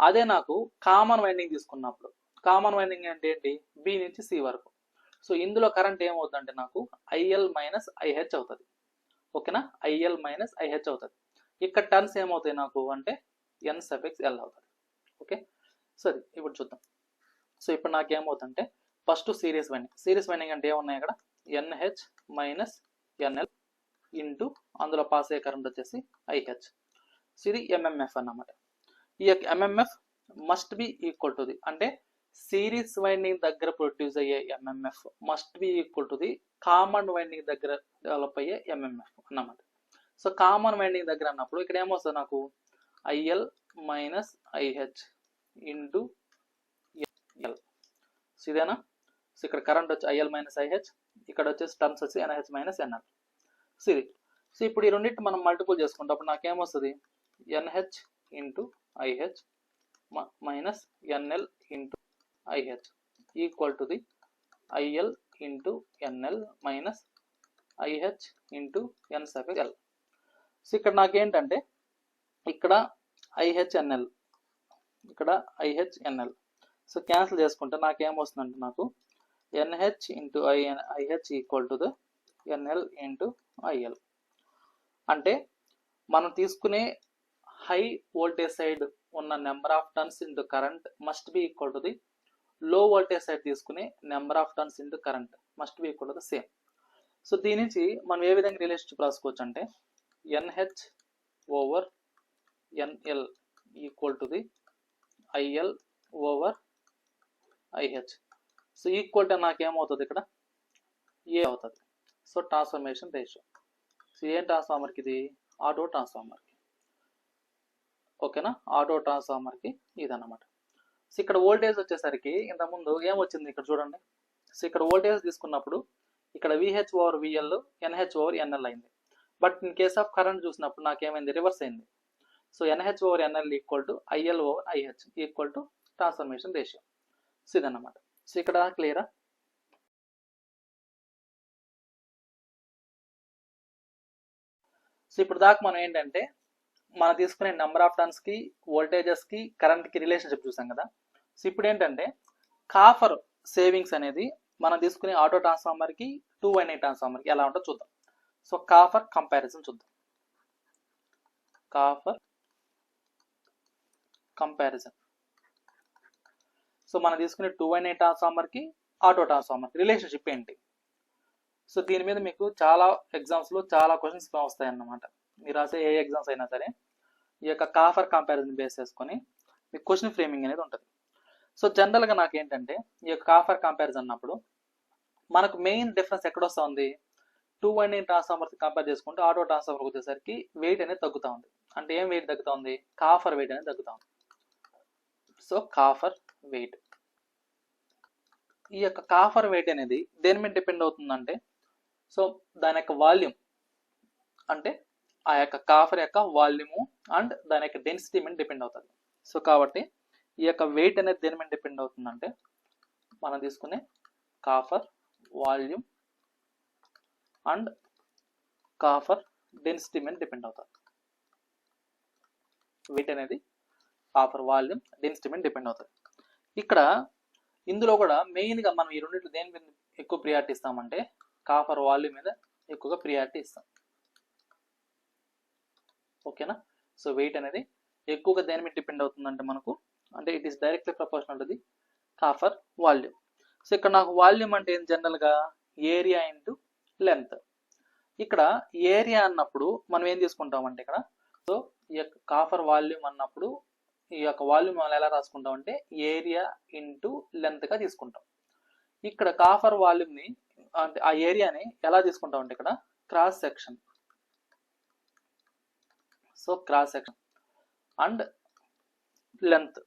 అదే నాకు కామన్ వైండింగ్ తీసుకున్నప్పుడు, కామన్ వైండింగ్ అంటే ఏంటి బి నుంచి సి వరకు. సో ఇందులో కరెంట్ ఏమవుతుందంటే నాకు IL మైనస్ IH అవుతుంది. ఓకేనా, IL మైనస్ IH అవుతుంది. ఇక్కడ టర్న్స్ ఏమవుతాయి నాకు అంటే N(L) అవుతుంది. ఓకే, సరే ఇప్పుడు చూద్దాం. సో ఇప్పుడు నాకు ఏమవుతుందంటే ఫస్ట్ సిరీస్ వైండింగ్ అంటే ఏమున్నాయి ఇక్కడ NH మైనస్ NL ఇంటూ అందులో పాస్ అయ్యే కరెంట్ వచ్చేసి IH. సో ఇది MMF అన్నమాట. ఈ యొక్క MMF must be equal to the, అంటే సిరీస్ వైండింగ్ దగ్గర ప్రొడ్యూస్ అయ్యే MMF must be equal to the common winding దగ్గర డెవలప్ అయ్యే MMF అన్నమాట. సో కామన్ వైండింగ్ దగ్గర అన్నప్పుడు ఇక్కడ ఏమొస్తుంది నాకు IL minus IH into L. So ఇదేనా. సో ఇక్కడ కరెంట్ వచ్చి IL మైనస్ IH, ఇక్కడ వచ్చేసి టర్మ్స్ వచ్చి NH మైనస్ NL. సో ఇది. సో ఇప్పుడు ఈ రెండింటి మనం మల్టిపుల్ చేసుకుంటే అప్పుడు నాకేమొస్తుంది NH into IH minus NL into IH equal to the IL into NL minus IH into N(L). So ఇక్కడ నాకేంటంటే ఇక్కడ IHNL, ఇక్కడ IHNL. సో క్యాన్సిల్ చేసుకుంటే నాకేమొస్తుందంటే నాకు NH into IH equal to the NL into IL. అంటే మనం తీసుకునే హై వోల్టేజ్ సైడ్ ఉన్న number of turns into current must be equal to the low voltage side తీసుకునే number of turns into current must be equal to the same. So దీని నుంచి మనం ఏ విధంగా రిలేషన్షిప్ రాసుకోవచ్చు అంటే NH over NL equal to the IL over IH. So equal to నాకేమవుతుంది ఇక్కడ ఏ అవుతుంది. So transformation ratio. సో ఏం ట్రాన్స్ఫార్మర్కి ఇది ఆటో ట్రాన్స్ఫార్మర్కి. ఓకేనా, ఆటో ట్రాన్స్ఫార్మర్కి ఇదన్నమాట. సో ఇక్కడ వోల్టేజ్ వచ్చేసరికి ఇంతకుముందు ఏమొచ్చింది ఇక్కడ చూడండి. సో ఇక్కడ వోల్టేజ్ తీసుకున్నప్పుడు ఇక్కడ VH over VL NH over NL అయింది. But in case of current చూసినప్పుడు నాకేమైంది రివర్స్ అయింది. So NH over NL equal to IL over IH equal to transformation ratio. So ఇదన్నమాట. సో ఇక్కడ క్లియరా. సో ఇప్పుడు దాకా మనం ఏంటంటే మనం తీసుకునే నెంబర్ ఆఫ్ టర్న్స్ కి వోల్టేజెస్ కి కరెంట్ కి రిలేషన్షిప్ చూసాం కదా. సో ఇప్పుడు ఏంటంటే కాపర్ సేవింగ్స్ అనేది మనం తీసుకునే ఆటో ట్రాన్స్ఫార్మర్ కి 2 వైండింగ్ ట్రాన్స్ఫార్మర్ కి ఎలా ఉంటుందో చూద్దాం. సో కాపర్ కంపారిజన్ చూద్దాం. Copper comparison. సో మనం తీసుకునే 2 వైండింగ్ ట్రాన్స్ఫార్మర్ కి ఆటో ట్రాన్స్ఫార్మర్ రిలేషన్షిప్ ఏంటి. సో దీని మీద మీకు చాలా ఎగ్జామ్స్ లో చాలా క్వశ్చన్స్ వస్తాయి అన్నమాట. మీరు రాసే ఏ ఎగ్జామ్స్ అయినా సరే ఈ యొక్క కాఫర్ కంపారిజన్ బేస్ చేసుకొని మీకు క్వశ్చన్ ఫ్రేమింగ్ అనేది ఉంటుంది. సో జనరల్గా నాకేంటంటే ఈ యొక్క కాఫర్ కంపారిజన్ అన్నప్పుడు మనకు మెయిన్ డిఫరెన్స్ ఎక్కడ వస్తుంది, 2 వైండింగ్ ట్రాన్స్ఫార్మర్ కంపేర్ చేసుకుంటే ఆటో ట్రాన్స్ఫార్మర్ వచ్చేసరికి వెయిట్ అనేది తగ్గుతూ ఉంది. అంటే ఏం వెయిట్ తగ్గుతూ ఉంది, కాఫర్ వెయిట్ అనేది తగ్గుతూ ఉంది. సో కాఫర్ వెయిట్, ఈ యొక్క కాఫర్ వెయిట్ అనేది దేని మీద డిపెండ్ అవుతుందంటే, సో దాని యొక్క వాల్యూమ్, అంటే ఆ యొక్క కాఫర్ యొక్క వాల్యూము అండ్ దాని యొక్క డెన్సిటీ మీద డిపెండ్ అవుతుంది. సో కాబట్టి ఈ యొక్క వెయిట్ అనేది దేని మీద డిపెండ్ అవుతుందంటే, మనం తీసుకునే copper volume and copper density మీద డిపెండ్ అవుతుంది. వెయిట్ అనేది కాఫర్ వాల్యూమ్ డెన్సిటీ మీద డిపెండ్ అవుతుంది. ఇక్కడ ఇందులో కూడా మెయిన్గా మనం ఈ రెండింటిలో దేని మీద ఎక్కువ ప్రియారిటీ ఇస్తామంటే కాఫర్ వాల్యూమ్ మీద ఎక్కువగా ప్రియారిటీ ఇస్తాం. ఓకేనా. సో వెయిట్ అనేది ఎక్కువగా దేని మీద డిపెండ్ అవుతుందంటే మనకు, అంటే it is directly proportional to the copper volume. So ఇక్కడ నాకు వాల్యూమ్ అంటే ఏం, జనరల్గా ఏరియా ఇంటూ లెంత్. ఇక్కడ ఏరియా అన్నప్పుడు మనం ఏం తీసుకుంటామంటే ఇక్కడ, సో ఈ యొక్క కాఫర్ వాల్యూమ్ అన్నప్పుడు ఈ యొక్క వాల్యూమ్ మనం ఎలా రాసుకుంటాం అంటే ఏరియా ఇంటూ లెంత్గా తీసుకుంటాం. ఇక్కడ కాఫర్ వాల్యూమ్ని అంటే ఆ ఏరియాని ఎలా తీసుకుంటాం అంటే ఇక్కడ cross section. So cross section and length,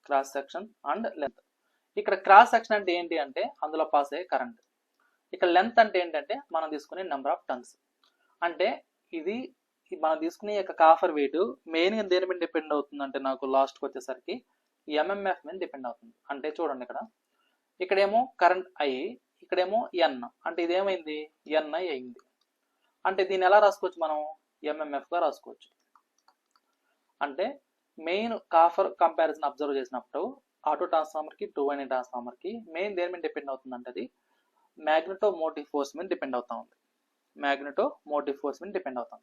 cross section and length. ఇక్కడ క్రాస్ సెక్షన్ అంటే ఏంటి అంటే అందులో పాస్ అయ్యే కరెంట్. ఇక్కడ లెంత్ అంటే ఏంటంటే మనం తీసుకునే నెంబర్ ఆఫ్ టన్స్. అంటే ఇది మనం తీసుకునే యొక్క కాఫర్ వెయిట్ మెయిన్గా దేని మీద డిపెండ్ అవుతుంది అంటే నాకు లాస్ట్కి వచ్చేసరికి ఎంఎంఎఫ్ మీద డిపెండ్ అవుతుంది. అంటే చూడండి ఇక్కడేమో కరెంట్ ఐ, ఇక్కడేమో ఎన్, అంటే ఇదేమైంది ఎన్ఐ అయింది. అంటే దీన్ని ఎలా రాసుకోవచ్చు మనం, ఎంఎంఎఫ్గా రాసుకోవచ్చు. అంటే మెయిన్ కాఫర్ కంపారిజన్ అబ్జర్వ్ చేసినప్పుడు ఆటో ట్రాన్స్ఫార్మర్కి 2 వైండింగ్ ట్రాన్స్ఫార్మర్కి మెయిన్ దేని మీద డిపెండ్ అవుతుంది అంటే అది మ్యాగ్నెటోమోటివ్ ఫోర్స్ మీద డిపెండ్ అవుతా ఉంది. మ్యాగ్నెటోమోటివ్ ఫోర్స్ మీద డిపెండ్ అవుతాం.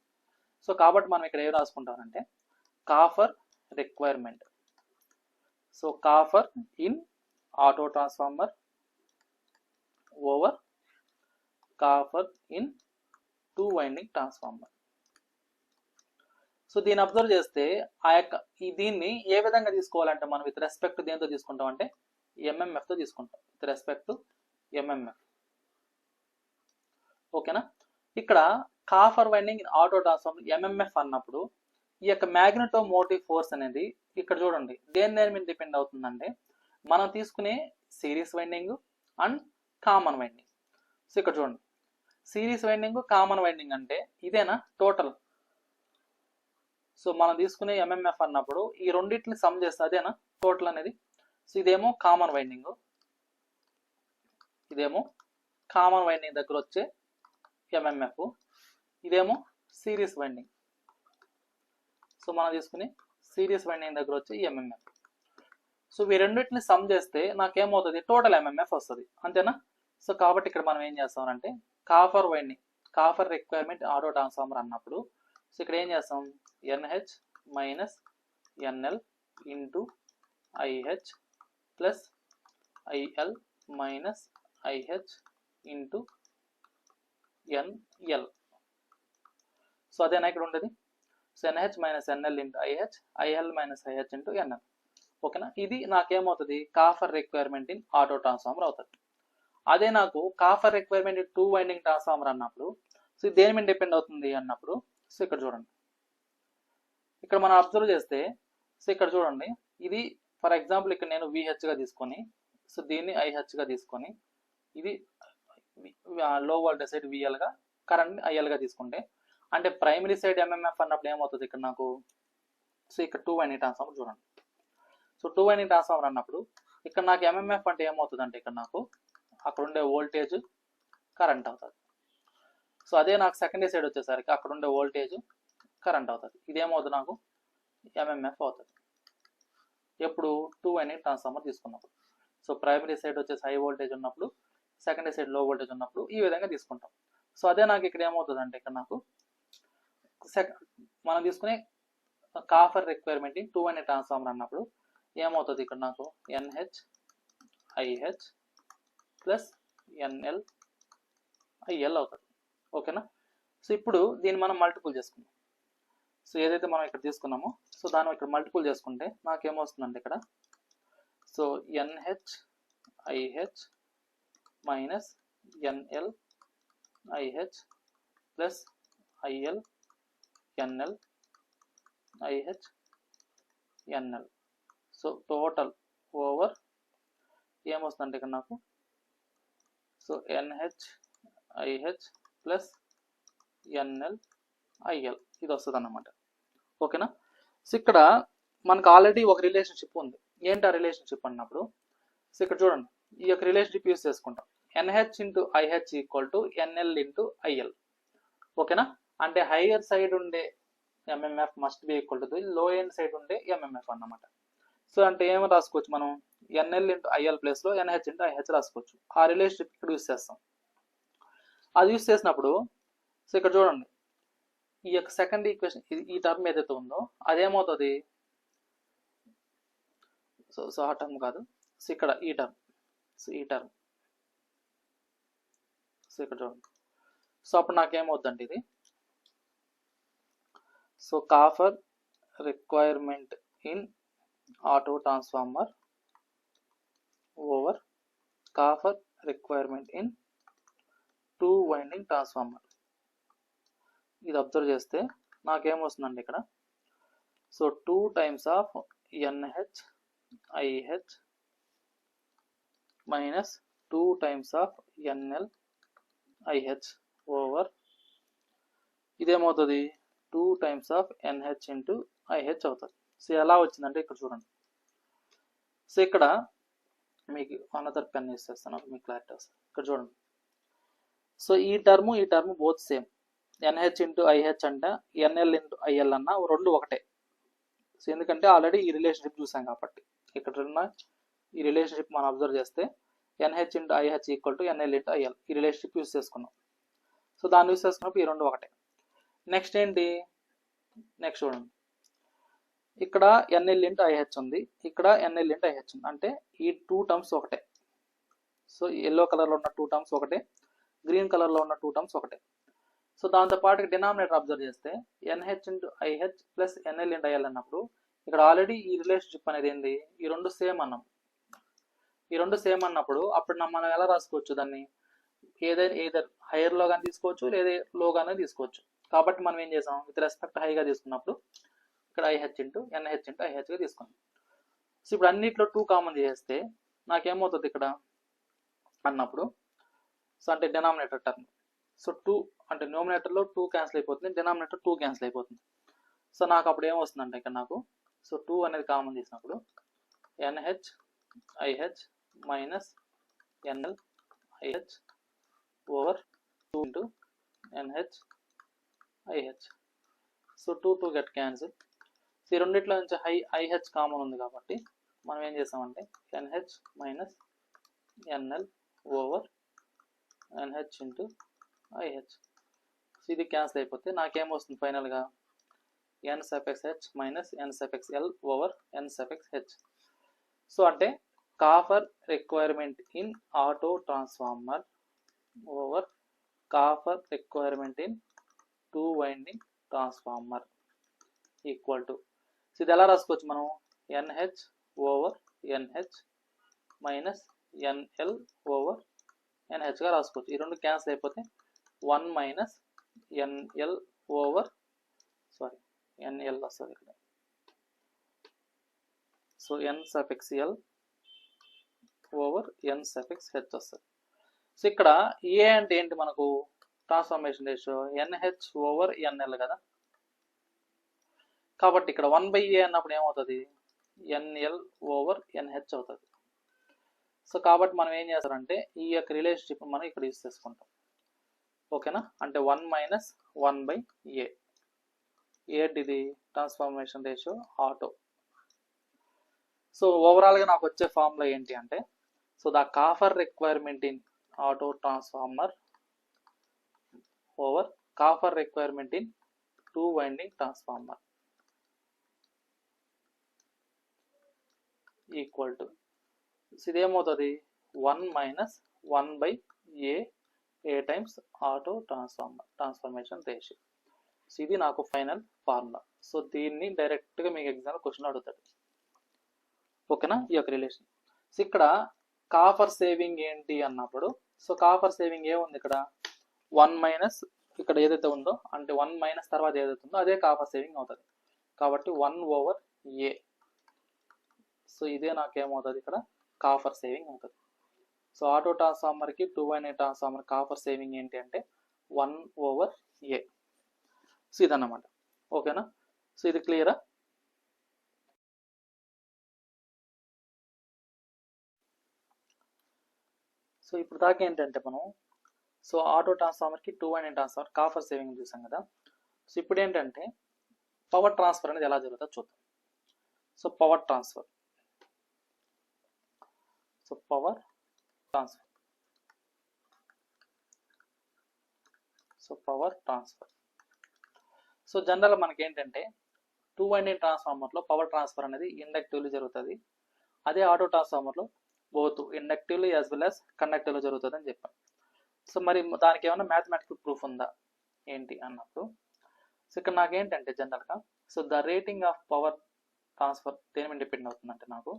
సో కాబట్టి మనం ఇక్కడ ఏం రాసుకుంటామంటే copper requirement. So copper in auto transformer over copper in 2 winding transformer. So దీన్ని అబ్జర్వ్ చేస్తే ఆ యొక్క దీన్ని ఏ విధంగా తీసుకోవాలంటే మనం విత్ రెస్పెక్ట్ దేంతో తీసుకుంటాం అంటే ఎంఎంఎఫ్తో తీసుకుంటాం, విత్ రెస్పెక్ట్ టు ఎంఎంఎఫ్. ఓకేనా. ఇక్కడ copper winding in auto transformer MMF అన్నప్పుడు ఈ యొక్క మ్యాగ్నెటోమోటివ్ ఫోర్స్ అనేది ఇక్కడ చూడండి దేని మీద డిపెండ్ అవుతుందంటే మనం తీసుకునే series winding and common winding. So ఇక్కడ చూడండి సిరీస్ వైండింగ్ కామన్ వైండింగ్ అంటే ఇదేనా టోటల్. సో మనం తీసుకునే ఎంఎంఎఫ్ అన్నప్పుడు ఈ రెండింటిని సమ్ చేస్తే అదేనా టోటల్ అనేది. సో ఇదేమో కామన్ వైండింగ్, ఇదేమో కామన్ వైండింగ్ దగ్గర వచ్చే ఎంఎంఎఫ్, ఇదేమో సిరీస్ వైండింగ్. సో మనం తీసుకుని సిరీస్ వైండింగ్ దగ్గర వచ్చి ఎంఎంఎఫ్. సో ఈ రెండింటిని సమ్ చేస్తే నాకేమవుతుంది టోటల్ ఎంఎంఎఫ్ వస్తుంది, అంతేనా. సో కాబట్టి ఇక్కడ మనం ఏం చేస్తామంటే copper winding, copper requirement auto transformer అన్నప్పుడు సో ఇక్కడ ఏం చేస్తాం NH minus NL into IH plus IL minus IH into NL. So అదేనా ఇక్కడ ఉండేది. So NH minus NL into IH, IL minus IH into NL. ఓకేనా. ఇది నాకేమవుతుంది copper requirement in auto transformer అవుతుంది. అదే నాకు copper requirement in 2 winding transformer అన్నప్పుడు సో దేని మీద డిపెండ్ అవుతుంది అన్నప్పుడు సో ఇక్కడ చూడండి ఇక్కడ మనం అబ్జర్వ్ చేస్తే సో ఇక్కడ చూడండి ఇది ఫర్ ఎగ్జాంపుల్ ఇక్కడ నేను విహెచ్గా తీసుకొని సో దీన్ని ఐహెచ్గా తీసుకొని ఇది లో వోల్టేజ్ సైడ్ విఎల్గా కరెంట్ ఐఎల్గా తీసుకుంటే అంటే ప్రైమరీ సైడ్ ఎంఎంఎఫ్ అన్నప్పుడు ఏమవుతుంది ఇక్కడ నాకు సో ఇక్కడ 2 వైండింగ్ ట్రాన్స్ఫార్మర్ చూడండి. సో 2 వైండింగ్ ట్రాన్స్ఫార్మర్ అన్నప్పుడు ఇక్కడ నాకు ఎంఎంఎఫ్ అంటే ఏమవుతుంది అంటే ఇక్కడ నాకు అక్కడ ఉండే వోల్టేజ్ కరెంట్ అవుతుంది. సో అదే నాకు సెకండరీ సైడ్ వచ్చేసరికి అక్కడ ఉండే వోల్టేజ్ కరెంట్ అవుతుంది. ఇదేమవుతుంది నాకు ఎంఎంఎఫ్ అవుతుంది ఎప్పుడు 2 వైండింగ్ ట్రాన్స్ఫార్మర్ తీసుకున్నప్పుడు. సో ప్రైమరీ సైడ్ వచ్చేసి హై వోల్టేజ్ ఉన్నప్పుడు, సెకండరీ సైడ్ లో వోల్టేజ్ ఉన్నప్పుడు ఈ విధంగా తీసుకుంటాం. సో అదే నాకు ఇక్కడ ఏమవుతుంది అంటే ఇక్కడ నాకు మనం తీసుకునే copper requirement in 2 winding transformer అన్నప్పుడు ఏమవుతుంది ఇక్కడ నాకు NH IH plus NL IL అవుతుంది. ఓకేనా. సో ఇప్పుడు దీన్ని మనం మల్టిపుల్ చేసుకుందాం. సో ఏదైతే మనం ఇక్కడ తీసుకున్నామో సో దాన్ని ఇక్కడ మల్టిపుల్ చేసుకుంటే నాకేమొస్తుందంటే ఇక్కడ so NH IH minus NL IH plus IL NL IH NL. So total over ఏమొస్తుందంటే ఇక్కడ నాకు so NH IH plus NL IL ఇది వస్తుంది అన్నమాట. ఓకేనా. సో ఇక్కడ మనకు ఆల్రెడీ ఒక రిలేషన్షిప్ ఉంది. ఏంటి ఆ రిలేషన్షిప్ అన్నప్పుడు సో ఇక్కడ చూడండి ఈ యొక్క రిలేషన్షిప్ యూస్ చేసుకుంటాం. NH into IH equal to NL into IL. ఓకేనా. అంటే హైయర్ సైడ్ ఉండే MMF must be equal to the లో ఎండ్ సైడ్ ఉండే ఎంఎంఎఫ్ అన్నమాట. సో అంటే ఏమి రాసుకోవచ్చు మనం ఎన్ఎల్ ఇంటూ ఐఎల్ ప్లేస్లో ఎన్హెచ్ ఇంటూ ఐహెచ్ రాసుకోవచ్చు. ఆ రిలేషన్షిప్ ఇక్కడ యూస్ చేస్తాం. అది యూస్ చేసినప్పుడు సో ఇక్కడ చూడండి ఈ యొక్క సెకండ్ ఈక్వేషన్ ఈ టర్మ్ ఏదైతే ఉందో అదేమవుతుంది సో ఆ టర్మ్ కాదు సో ఇక్కడ ఈ టర్మ్ సో ఇక్కడ చూడండి. సో అప్పుడు నాకేమవుద్దంటే ఇది so copper requirement in auto transformer over copper requirement in 2 winding transformer. ఇది అబ్జర్వ్ చేస్తే నాకేమొస్తుందండి ఇక్కడ so 2 times of NH IH minus 2 times of NL IH over ఇదేమవుతుంది 2 times of NH into IH అవుతుంది. సో ఎలా వచ్చిందంటే ఇక్కడ చూడండి. సో ఇక్కడ మీకు అనదర్ పెన్ యూస్ చేస్తాను మీకు క్లారిటీ వస్తుంది. ఇక్కడ చూడండి. సో ఈ term both same. NH into IH అంటే ఎన్ఎల్ ఇంటూ ఐఎల్ అన్న రెండు ఒకటే. సో ఎందుకంటే ఆల్రెడీ ఈ రిలేషన్షిప్ చూసాం కాబట్టి ఇక్కడ ఉన్న ఈ రిలేషన్షిప్ మనం అబ్జర్వ్ చేస్తే NH into IH equal to NL into IL ఈ రిలేషన్షిప్ యూస్ చేసుకున్నాం. సో దాన్ని యూస్ చేసుకున్నప్పుడు ఈ రెండు ఒకటే. నెక్స్ట్ ఏంటి నెక్స్ట్ చూడండి ఇక్కడ ఎన్ఎల్ ఇంటూ ఐహెచ్ ఉంది, ఇక్కడ ఎన్ఎల్ ఇంటూ ఐహెచ్ ఉంది. అంటే ఈ 2 టర్మ్స్ ఒకటే. సో ఎల్లో కలర్లో ఉన్న 2 టర్మ్స్ ఒకటే, గ్రీన్ కలర్లో ఉన్న 2 టర్మ్స్ ఒకటే. సో దాంతోపాటు డినామినేటర్ అబ్జర్వ్ చేస్తే NH into IH plus NL into IL అన్నప్పుడు ఇక్కడ ఆల్రెడీ ఈ రిలేషన్షిప్ అనేది ఏంది ఈ రెండు సేమ్ అన్నాం. ఈ రెండు సేమ్ అన్నప్పుడు అప్పుడు మనం ఎలా రాసుకోవచ్చు దాన్ని ఏదైనా హైయర్లో కానీ తీసుకోవచ్చు లేదా లోగానే తీసుకోవచ్చు. కాబట్టి మనం ఏం చేసాం విత్ రెస్పెక్ట్ హైగా తీసుకున్నప్పుడు ఇక్కడ ఐహెచ్ ఇంటూ ఎన్హెచ్ ఇంటూ ఐహెచ్గా తీసుకున్నాం. సో ఇప్పుడు అన్నిట్లో 2 కామన్ చేస్తే నాకేమవుతుంది ఇక్కడ అన్నప్పుడు సో అంటే డినామినేటర్ టర్మ్ సో 2 అంటే న్యూమినేటర్లో 2 క్యాన్సిల్ అయిపోతుంది, డినామినేటర్ 2 క్యాన్సిల్ అయిపోతుంది. సో నాకు అప్పుడు ఏమొస్తుందంటే ఇక్కడ నాకు సో 2 అనేది కామన్ చేసినప్పుడు NH IH minus NL IH over 2 into NH IH. So 2 get cancel. So ఈ రెండిట్లో నుంచి ఐహెచ్ కామన్ ఉంది కాబట్టి మనం ఏం చేసామంటే NH minus NL over NH into IH. So ఇది క్యాన్సిల్ అయిపోతే నాకేమొస్తుంది ఫైనల్గా N suffix H minus N suffix L over N suffix H. So అంటే copper requirement in auto transformer over copper requirement in 2 winding transformer equal to so ఇది ఎలా రాసుకోవచ్చు మనం NH over NH minus NL over ఎన్హెచ్గా రాసుకోవచ్చు. ఈ రెండు cancel అయిపోతే 1 మైనస్ ఎన్ఎల్ ఓవర్ ఎన్ఎల్ వస్తుంది ఇక్కడ. సో ఎన్ suffix L over N suffix H వస్తుంది. సో ఇక్కడ ఏ అంటే ఏంటి మనకు transformation ratio NH over NL కదా. కాబట్టి ఇక్కడ 1/a అన్నప్పుడు ఏమవుతుంది ఎన్ఎల్ ఓవర్ ఎన్హెచ్ అవుతుంది. సో కాబట్టి మనం ఏం చేస్తారంటే ఈ యొక్క రిలేషన్షిప్ మనం ఇక్కడ యూస్ చేసుకుంటాం. ఓకేనా. అంటే 1 మైనస్ 1/a ఏంటిది ట్రాన్స్ఫార్మేషన్ రేషియో ఆటో. సో ఓవరాల్గా నాకు వచ్చే ఫార్ములా ఏంటి అంటే so the copper requirement in auto transformer over copper requirement in 2 winding transformer equal to ఇదేమవుతుంది 1 minus 1/a A times auto transformation ratio. So ఇది నాకు ఫైనల్ ఫార్ములా. సో దీన్ని డైరెక్ట్గా మీకు ఎగ్జామ్ క్వశ్చన్ అడుగుతాడు. ఓకేనా, ఈ యొక్క రిలేషన్. సో ఇక్కడ కాపర్ సేవింగ్ ఏంటి అన్నప్పుడు, సో కాపర్ సేవింగ్ ఏముంది ఇక్కడ 1 మైనస్ ఇక్కడ ఏదైతే ఉందో అంటే 1 మైనస్ తర్వాత ఏదైతే ఉందో అదే కాపర్ సేవింగ్ అవుతుంది. కాబట్టి 1/A. సో ఇదే నాకేమవుతుంది ఇక్కడ కాపర్ సేవింగ్ అవుతుంది. సో ఆటో ట్రాన్స్ఫార్మర్కి 2-winding ట్రాన్స్ఫార్మర్ కాపర్ సేవింగ్ ఏంటి అంటే 1/A. సో ఇదన్నమాట. ఓకేనా, సో ఇది క్లియరా? సో ఇప్పుడు దాకా ఏంటంటే మనం సో ఆటో ట్రాన్స్ఫార్మర్కి 2-winding ట్రాన్స్ఫార్మర్ కాపర్ సేవింగ్ చూసాం కదా. సో ఇప్పుడు ఏంటంటే పవర్ ట్రాన్స్ఫర్ అనేది ఎలా జరుగుతుందో చూద్దాం. So power transfer, so power transfer, so power transfer. So general మనకి ఏంటంటే 2-winding ట్రాన్స్ఫార్మర్లో పవర్ ట్రాన్స్ఫర్ అనేది ఇండక్టివ్లీ జరుగుతుంది. అదే ఆటో ట్రాన్స్ఫార్మర్లో బోత్ ఇండక్టివ్లీ యాజ్ వెల్ యాజ్ కండక్టివ్లో జరుగుతుంది అని చెప్పాం. సో మరి దానికి ఏమైనా మ్యాథమెటికల్ ప్రూఫ్ ఉందా ఏంటి అన్నప్పుడు, సో ఇక్కడ నాకేంటంటే జనరల్గా so the rating of power transfer దేని మీద డిపెండ్ అవుతుందంటే నాకు,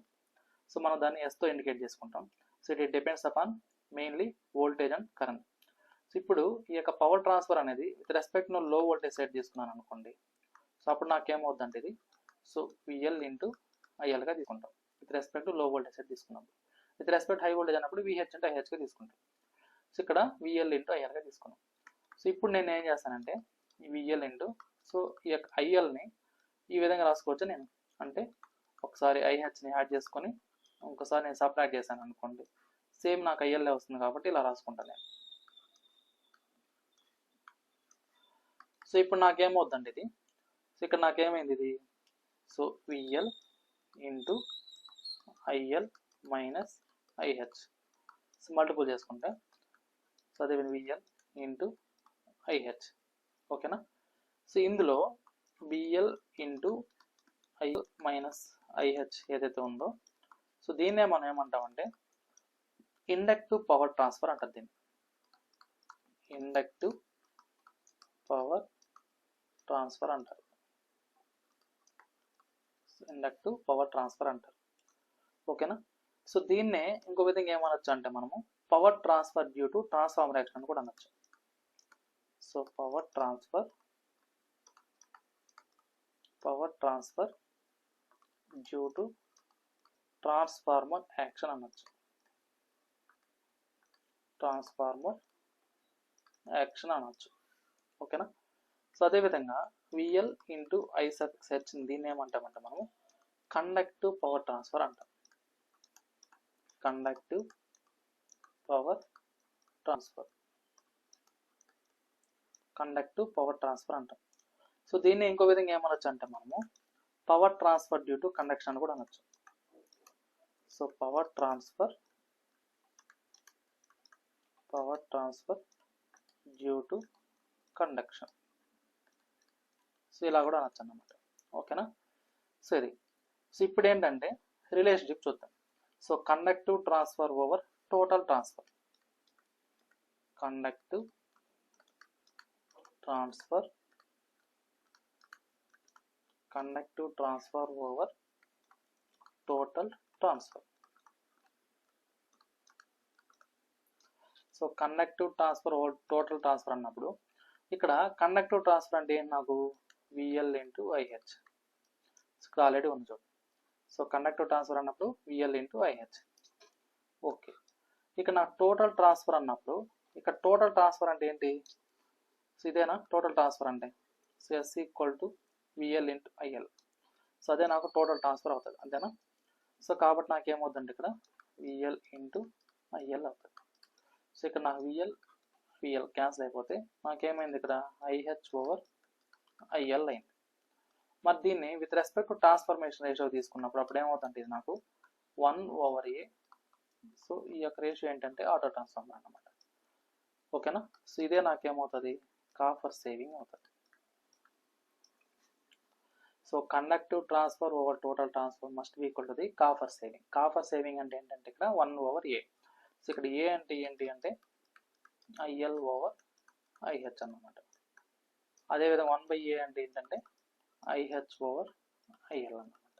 సో మనం దాన్ని ఎస్తో ఇండికేట్ చేసుకుంటాం. So it depends upon mainly voltage and current. So ఇప్పుడు ఈ యొక్క పవర్ ట్రాన్స్ఫర్ అనేది విత్ రెస్పెక్ట్ ను లో వోల్టేజ్ సెట్ చేసుకున్నాను అనుకోండి. సో అప్పుడు నాకేమవుతుందంటే ఇది సో VL ఇంటూ ILగా తీసుకుంటాం విత్ రెస్పెక్ట్ టు లో వోల్టేజ్ సెట్ తీసుకున్నాం. విత్ రెస్పెక్ట్ హై వోల్టేజ్ అన్నప్పుడు VH ఇంటూ IHగా తీసుకుంటాం. సో ఇక్కడ VL ఇంటూ ILగా తీసుకున్నాం. సో ఇప్పుడు నేను ఏం చేస్తానంటే ఈ VL ఇంటూ సో ఈ యొక్క ILని ఈ విధంగా రాసుకోవచ్చు నేను. అంటే ఒకసారి IHని యాడ్ చేసుకొని ఇంకోసారి నేను సబ్ట్రాక్ట్ చేశాను అనుకోండి, సేమ్ నాకు IL వస్తుంది కాబట్టి ఇలా రాసుకుంటాను నేను. సో ఇప్పుడు నాకేమవుద్దండి ఇది, సో ఇక్కడ నాకేమైంది ఇది so VL into IL minus IH. So multiple చేసుకుంటే సో అదే VL ఇంటూ IH. ఓకేనా, సో ఇందులో VL into IL minus IH ఏదైతే ఉందో సో దీన్నే మనం ఏమంటామంటే ఇండక్టివ్ పవర్ ట్రాన్స్ఫర్ అంటారు. దీన్ని ఇండక్టివ్ పవర్ ట్రాన్స్ఫర్ అంటారు. ఇండక్టివ్ పవర్ ట్రాన్స్ఫర్ అంటారు. ఓకేనా, సో దీన్నే ఇంకో విధంగా ఏమనొచ్చు అంటే మనము power transfer due to transformer action అని కూడా అనొచ్చు. So power transfer due to transformer action అనొచ్చు. ట్రాన్స్ఫార్మర్ యాక్షన్ అనొచ్చు. ఓకేనా, సో అదేవిధంగా VL ఇంటూ IH దీన్ని ఏమంటామంటే మనము కండక్టివ్ పవర్ ట్రాన్స్ఫర్ అంటాం. కండక్టివ్ పవర్ ట్రాన్స్ఫర్ అంటాం. సో దీన్ని ఇంకో విధంగా ఏమనొచ్చు అంటే మనము power transfer due to conduction అని కూడా అనొచ్చు. So power transfer due to conduction. So ఇలా కూడా అనొచ్చు అన్నమాట. ఓకేనా, సరే. సో ఇప్పుడు ఏంటంటే రిలేషన్షిప్ చూద్దాం. So conductive transfer over total transfer. Conductive transfer over total transfer. So conductive transfer over total transfer అన్నప్పుడు ఇక్కడ కండక్టివ్ ట్రాన్స్ఫర్ అంటే ఏంటి నాకు VL ఇంటూ IH. ఇక్కడ ఆల్రెడీ ఉంది చూడండి. సో కండక్టివ్ ట్రాన్స్ఫర్ అన్నప్పుడు VL ఇంటూ IH. ఓకే, ఇక నాకు టోటల్ ట్రాన్స్ఫర్ అన్నప్పుడు ఇక్కడ టోటల్ ట్రాన్స్ఫర్ అంటే ఏంటి, సో ఇదేనా టోటల్ ట్రాన్స్ఫర్ అంటే. So S equal to VL into IL. So అదే నాకు టోటల్ ట్రాన్స్ఫర్ అవుతుంది అంతేనా. సో కాబట్టి నాకు ఏమవుతుందంటే ఇక్కడ VL ఇంటూ IL అవుతుంది. సో ఇక్కడ నాకు VL క్యాన్సిల్ అయిపోతే నాకేమైంది ఇక్కడ IH ఓవర్ IL అయింది. మరి దీన్ని with respect to transformation ratio తీసుకున్నప్పుడు అప్పుడు ఏమవుతుందంటే ఇది నాకు 1/A. సో ఈ యొక్క రేషియో ఏంటంటే ఆటో ట్రాన్స్ఫార్మర్ అన్నమాట. ఓకేనా, సో ఇదే నాకేమవుతుంది కాపర్ సేవింగ్ అవుతుంది. So conductive transfer over total transfer must be equal to the copper saving. Copper saving అంటే ఏంటంటే ఇక్కడ 1/A. సో ఇక్కడ A అంటే ఏంటి అంటే ఐఎల్ ఓవర్ ఐహెచ్ అన్నమాట. అదేవిధంగా 1/A అంటే ఏంటంటే ఐహెచ్ ఓవర్ ఐఎల్ అన్నమాట.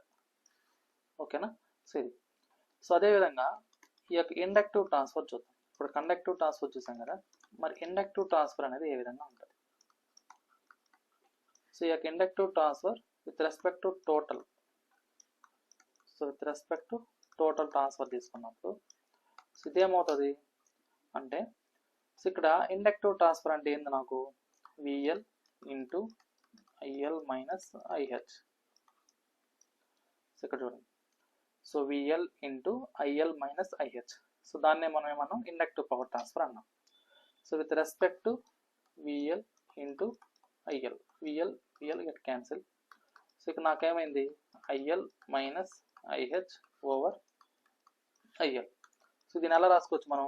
ఓకేనా. సో అదేవిధంగా ఈ యొక్క ఇండక్టివ్ ట్రాన్స్ఫర్ చూద్దాం. ఇప్పుడు కండక్టివ్ ట్రాన్స్ఫర్ చూసాం కదా, మరి ఇండక్టివ్ ట్రాన్స్ఫర్ అనేది ఏ విధంగా ఉంటుంది. సో ఈ యొక్క inductive transfer with respect to total, so with respect to total transfer తీసుకున్నప్పుడు సో ఇదేమవుతుంది అంటే, సో ఇక్కడ ఇండక్టివ్ ట్రాన్స్ఫర్ అంటే ఏంది నాకు, VL into IL minus IH. So ఇక్కడ చూడండి, so VL into IL minus IH. So దాన్నే మనం ఏమన్నాం, ఇండక్టివ్ పవర్ ట్రాన్స్ఫర్ అన్నాం. So with respect to VL into IL, VL get cancel. So ఇక్కడ నాకేమైంది, IL minus IH over IL. So దీన్ని ఎలా రాసుకోవచ్చు మనం,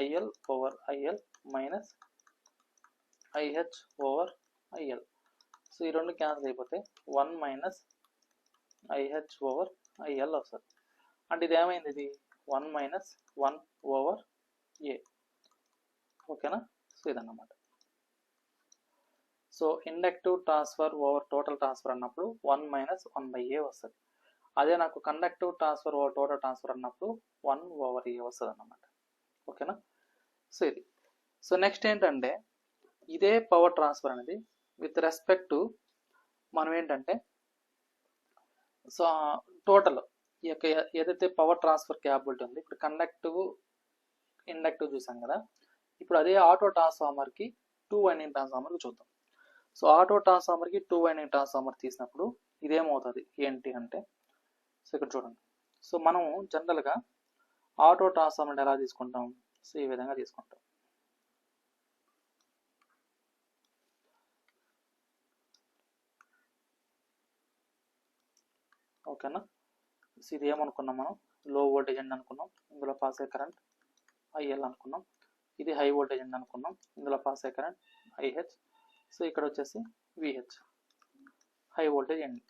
IL over IL minus IH over IL. So ఈ రెండు క్యాన్సిల్ అయిపోతే 1 మైనస్ ఐహెచ్ ఓవర్ ఐఎల్ వస్తుంది. అంటే ఇది ఏమైంది, ఇది 1 మైనస్ 1 ఓవర్ ఏ. ఓకేనా. సో ఇదన్నమాట. So inductive transfer over total transfer అన్నప్పుడు 1 మైనస్ 1/A వస్తుంది. అదే నాకు conductive transfer over total transfer అన్నప్పుడు 1 ఓవర్ ఏ వస్తుంది అన్నమాట. ఓకేనా. సో ఇది. సో నెక్స్ట్ ఏంటంటే, ఇదే పవర్ ట్రాన్స్ఫర్ అనేది విత్ రెస్పెక్ట్ టు మనం ఏంటంటే, సో టోటల్ ఈ యొక్క ఏదైతే పవర్ ట్రాన్స్ఫర్ క్యాపబిలిటీ ఉంది, ఇప్పుడు కండక్టివ్ ఇండక్టివ్ చూసాం కదా, ఇప్పుడు అదే ఆటో ట్రాన్స్ఫార్మర్కి 2 వైండింగ్ ట్రాన్స్ఫార్మర్కి చూద్దాం. సో ఆటో ట్రాన్స్ఫార్మర్కి 2 వైండింగ్ ట్రాన్స్ఫార్మర్ తీసినప్పుడు ఇదేమవుతుంది ఏంటి అంటే, సో ఇక్కడ చూడండి, సో మనం జనరల్గా ఆటో ట్రాన్స్ఫార్మర్ ఎలా తీసుకుంటాం, సో ఈ విధంగా తీసుకుంటాం. ఓకేనా. సో ఇది ఏమనుకున్నాం మనం, లో వోల్టేజ్ అని అనుకున్నాం, ఇందులో పాస్ అయ్యే కరెంట్ ఐఎల్ అనుకున్నాం. ఇది హై వోల్టేజ్ అని అనుకున్నాం, ఇందులో పాస్ అయ్యే కరెంట్ ఐహెచ్. సో ఇక్కడ వచ్చేసి VH, high voltage end.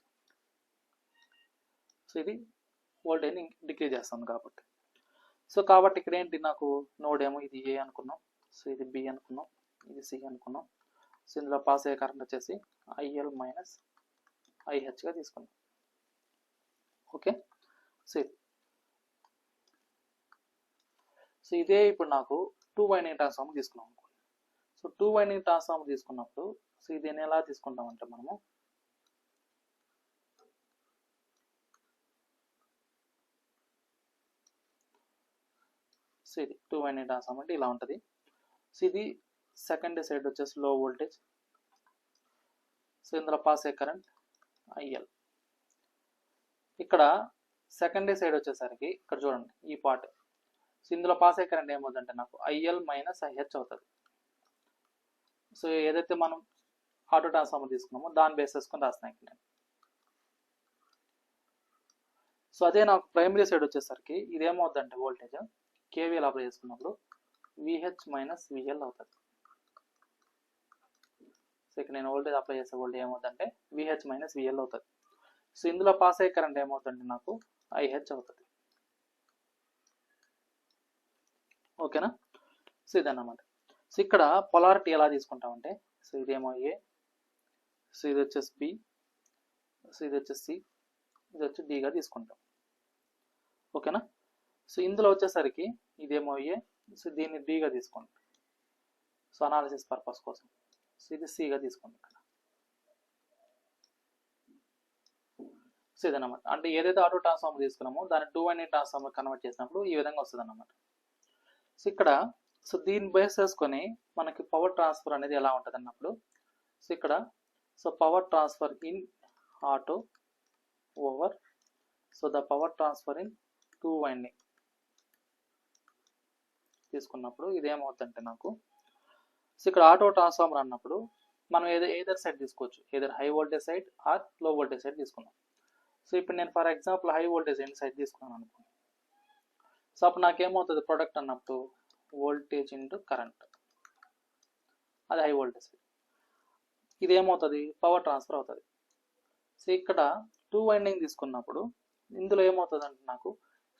So ఇది వోల్టేజ్ని డిక్రీజ్ చేస్తుంది కాబట్టి. సో కాబట్టి ఇక్కడ ఏంటి, నాకు నోడ్ ఏమో ఇది ఏ అనుకున్నాం, సో ఇది బి అనుకున్నాం, ఇది సి అనుకున్నాం. సో ఇందులో పాస్ అయ్యే కరెంట్ వచ్చేసి ఐఎల్ మైనస్ ఐహెచ్గా తీసుకున్నాం. ఓకే. సో ఇదే ఇప్పుడు నాకు 2 వైండింగ్ ట్రాన్స్ఫార్మర్ తీసుకున్నాం అనుకోండి. సో 2 వైండింగ్ ట్రాన్స్ఫార్మర్ తీసుకున్నప్పుడు సో ఇది ఎలా తీసుకుంటామంటే మనము, సో ఇది 2 వైండింగ్ ట్రాన్స్ఫార్మర్ అంటే ఇలా ఉంటుంది. సో ఇది సెకండరీ సైడ్ వచ్చేసి లో వోల్టేజ్, సో ఇందులో పాస్ అయ్యే కరెంట్ ఐఎల్. ఇక్కడ సెకండరీ సైడ్ వచ్చేసరికి ఇక్కడ చూడండి ఈ పార్ట్, సో ఇందులో పాస్ అయ్యే కరెంట్ ఏమవుతుందంటే నాకు ఐఎల్ మైనస్ ఐహెచ్ అవుతుంది. సో ఏదైతే మనం ఆటో ట్రాన్స్ఫార్మర్ తీసుకున్నామో దాన్ని బేస్ చేసుకొని రాస్తున్నాయి ఇక్కడ. సో అదే నాకు ప్రైమరీ సైడ్ వచ్చేసరికి ఇదేమవుతుందంటే వోల్టేజ్ కేవీఎల్ అప్లై చేసుకున్నప్పుడు విహెచ్ మైనస్ విఎల్ అవుతుంది. సో ఇక్కడ నేను వోల్టేజ్ అప్లై చేసే వోల్టేజ్ ఏమవుతుందంటే విహెచ్ మైనస్ విఎల్ అవుతుంది. సో ఇందులో పాస్ అయ్యే కరెంట్ ఏమవుతుందంటే నాకు ఐహెచ్ అవుతుంది. ఓకేనా. సో ఇదన్నమాట. సో ఇక్కడ పొలారిటీ ఎలా తీసుకుంటామంటే, సో ఇదేమో ఏ, సో ఇది వచ్చేసి బి, సో ఇది వచ్చేసి సి, ఇది వచ్చి డిగా తీసుకుంటాం. ఓకేనా. సో ఇందులో వచ్చేసరికి ఇదేమో ఏ, సో దీన్ని డిగా తీసుకోండి, సో అనాలిసిస్ పర్పస్ కోసం. సో ఇది సిగా తీసుకోండి ఇక్కడ. సో ఇదన్నమాట. అంటే ఏదైతే ఆటో ట్రాన్స్ఫార్మర్ తీసుకున్నామో దాన్ని 2 వైండింగ్ ట్రాన్స్ఫార్మర్ కన్వర్ట్ చేసినప్పుడు ఈ విధంగా వస్తుంది అన్నమాట. సో ఇక్కడ సో దీన్ని బేస్ చేసుకొని మనకి పవర్ ట్రాన్స్ఫర్ అనేది ఎలా ఉంటుంది అన్నప్పుడు, సో ఇక్కడ so power transfer in auto over, so the power transfer in 2 winding తీసుకున్నప్పుడు ఇదేమవుతుందంటే నాకు, సో ఇక్కడ ఆటో ట్రాన్స్ఫార్మర్ అన్నప్పుడు మనం ఏదర్ సైడ్ తీసుకోవచ్చు, either high voltage side or low voltage side తీసుకున్నాం. సో ఇప్పుడు నేను for example high voltage end side తీసుకున్నాను అనుకోండి. సో అప్పుడు నాకేమవుతుంది ప్రొడక్ట్ అన్నప్పుడు వోల్టేజ్ ఇంటూ కరెంట్, అది హై వోల్టేజ్ సైడ్. ఇది ఏమవుతుంది పవర్ ట్రాన్స్ఫర్ అవుతుంది. సో ఇక్కడ 2 వైండింగ్ తీసుకున్నప్పుడు ఇందులో ఏమవుతుంది అంటే నాకు,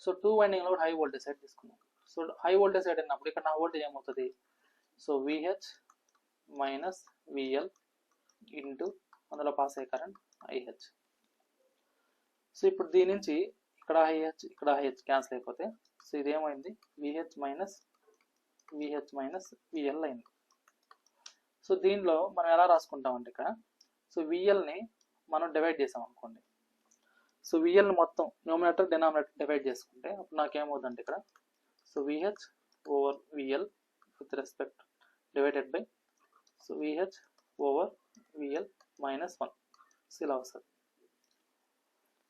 సో 2 వైండింగ్లో హై వోల్టేజ్ సైడ్ తీసుకున్నాను. సో హై వోల్టేజ్ సైడ్ అన్నప్పుడు ఇక్కడ నా వోల్టేజ్ ఏమవుతుంది, so VH minus VL into అందులో పాస్ అయ్యే కరెంట్ ఐహెచ్. సో ఇప్పుడు దీని నుంచి ఇక్కడ ఐహెచ్ క్యాన్సిల్ అయిపోతే సో ఇదేమైంది విహెచ్ మైనస్ విఎల్ అయింది. సో దీనిలో మనం ఎలా రాసుకుంటామంటే ఇక్కడ సో విఎల్ని మనం డివైడ్ చేసాం అనుకోండి. సో విఎల్ని మొత్తం న్యూమినేటర్ డినామినేటర్ డివైడ్ చేసుకుంటే అప్పుడు నాకేమవుతుందంటే ఇక్కడ so VH over VL with respect divided by so VH over VL minus 1. So ఇలా వస్తుంది.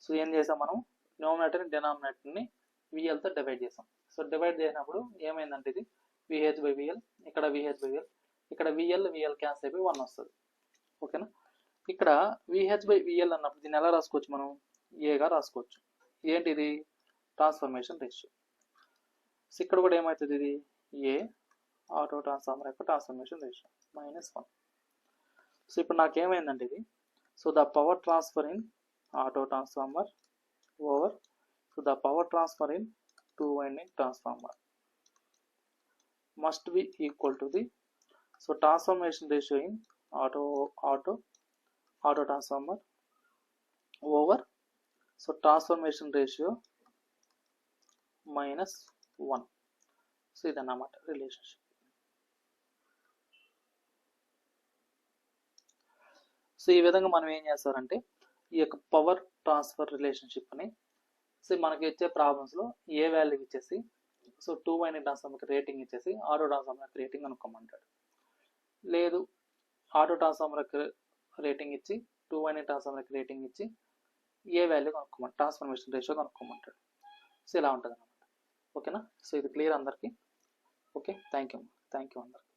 సో ఏం చేసాం మనం న్యూమినేటర్ డినామినేటర్ని విఎల్తో డివైడ్ చేసాం. సో డివైడ్ చేసినప్పుడు ఏమైందంటే ఇది విహెచ్ బై విఎల్, ఇక్కడ విహెచ్ బై విఎల్, ఇక్కడ విఎల్ క్యాన్సిల్ అయిపోయి 1 వస్తుంది. ఓకేనా. ఇక్కడ విహెచ్ బై విఎల్ అన్నప్పుడు దీన్ని ఎలా రాసుకోవచ్చు మనం ఏగా రాసుకోవచ్చు. ఏంటిది ట్రాన్స్ఫర్మేషన్ రేషియో. సో ఇక్కడ కూడా ఏమవుతుంది ఇది ఏ ఆటో ట్రాన్స్ఫార్మర్ యొక్క ట్రాన్స్ఫర్మేషన్ రేషియో -1. సో ఇప్పుడు నాకేమైందంటే ఇది so the power transfer in auto transformer over so the power transfer in 2 winding transformer must be equal to the so transformation ratio in auto transformer over so transformation ratio -1. So ఇదన్నమాట relationship. So ఈ విధంగా మనం ఏం చేస్తారంటే ఈ యొక్క power transfer రిలేషన్షిప్ని so మనకి ఇచ్చే ప్రాబ్లమ్స్లో ఏ వాల్యూకి ఇచ్చేసి సో 2 winding ట్రాన్స్ఫార్మర్కి రేటింగ్ ఇచ్చేసి ఆటో ట్రాన్స్ఫార్మర్కి రేటింగ్ అనుకోమంటాడు. లేదు ఆటో ట్రాన్స్ఫార్మర్కి రేటింగ్ ఇచ్చి 2 winding ట్రాన్స్ఫార్మర్కి రేటింగ్ ఇచ్చి ఏ వాల్యూ కనుక్కోమంటాడు, ట్రాన్స్ఫర్మేషన్ రేషియో కనుక్కోమంటాడు. సో ఇలా ఉంటుంది అన్నమాట. ఓకేనా. సో ఇది క్లియర్ అందరికీ. ఓకే, థ్యాంక్ యూ అందరికీ.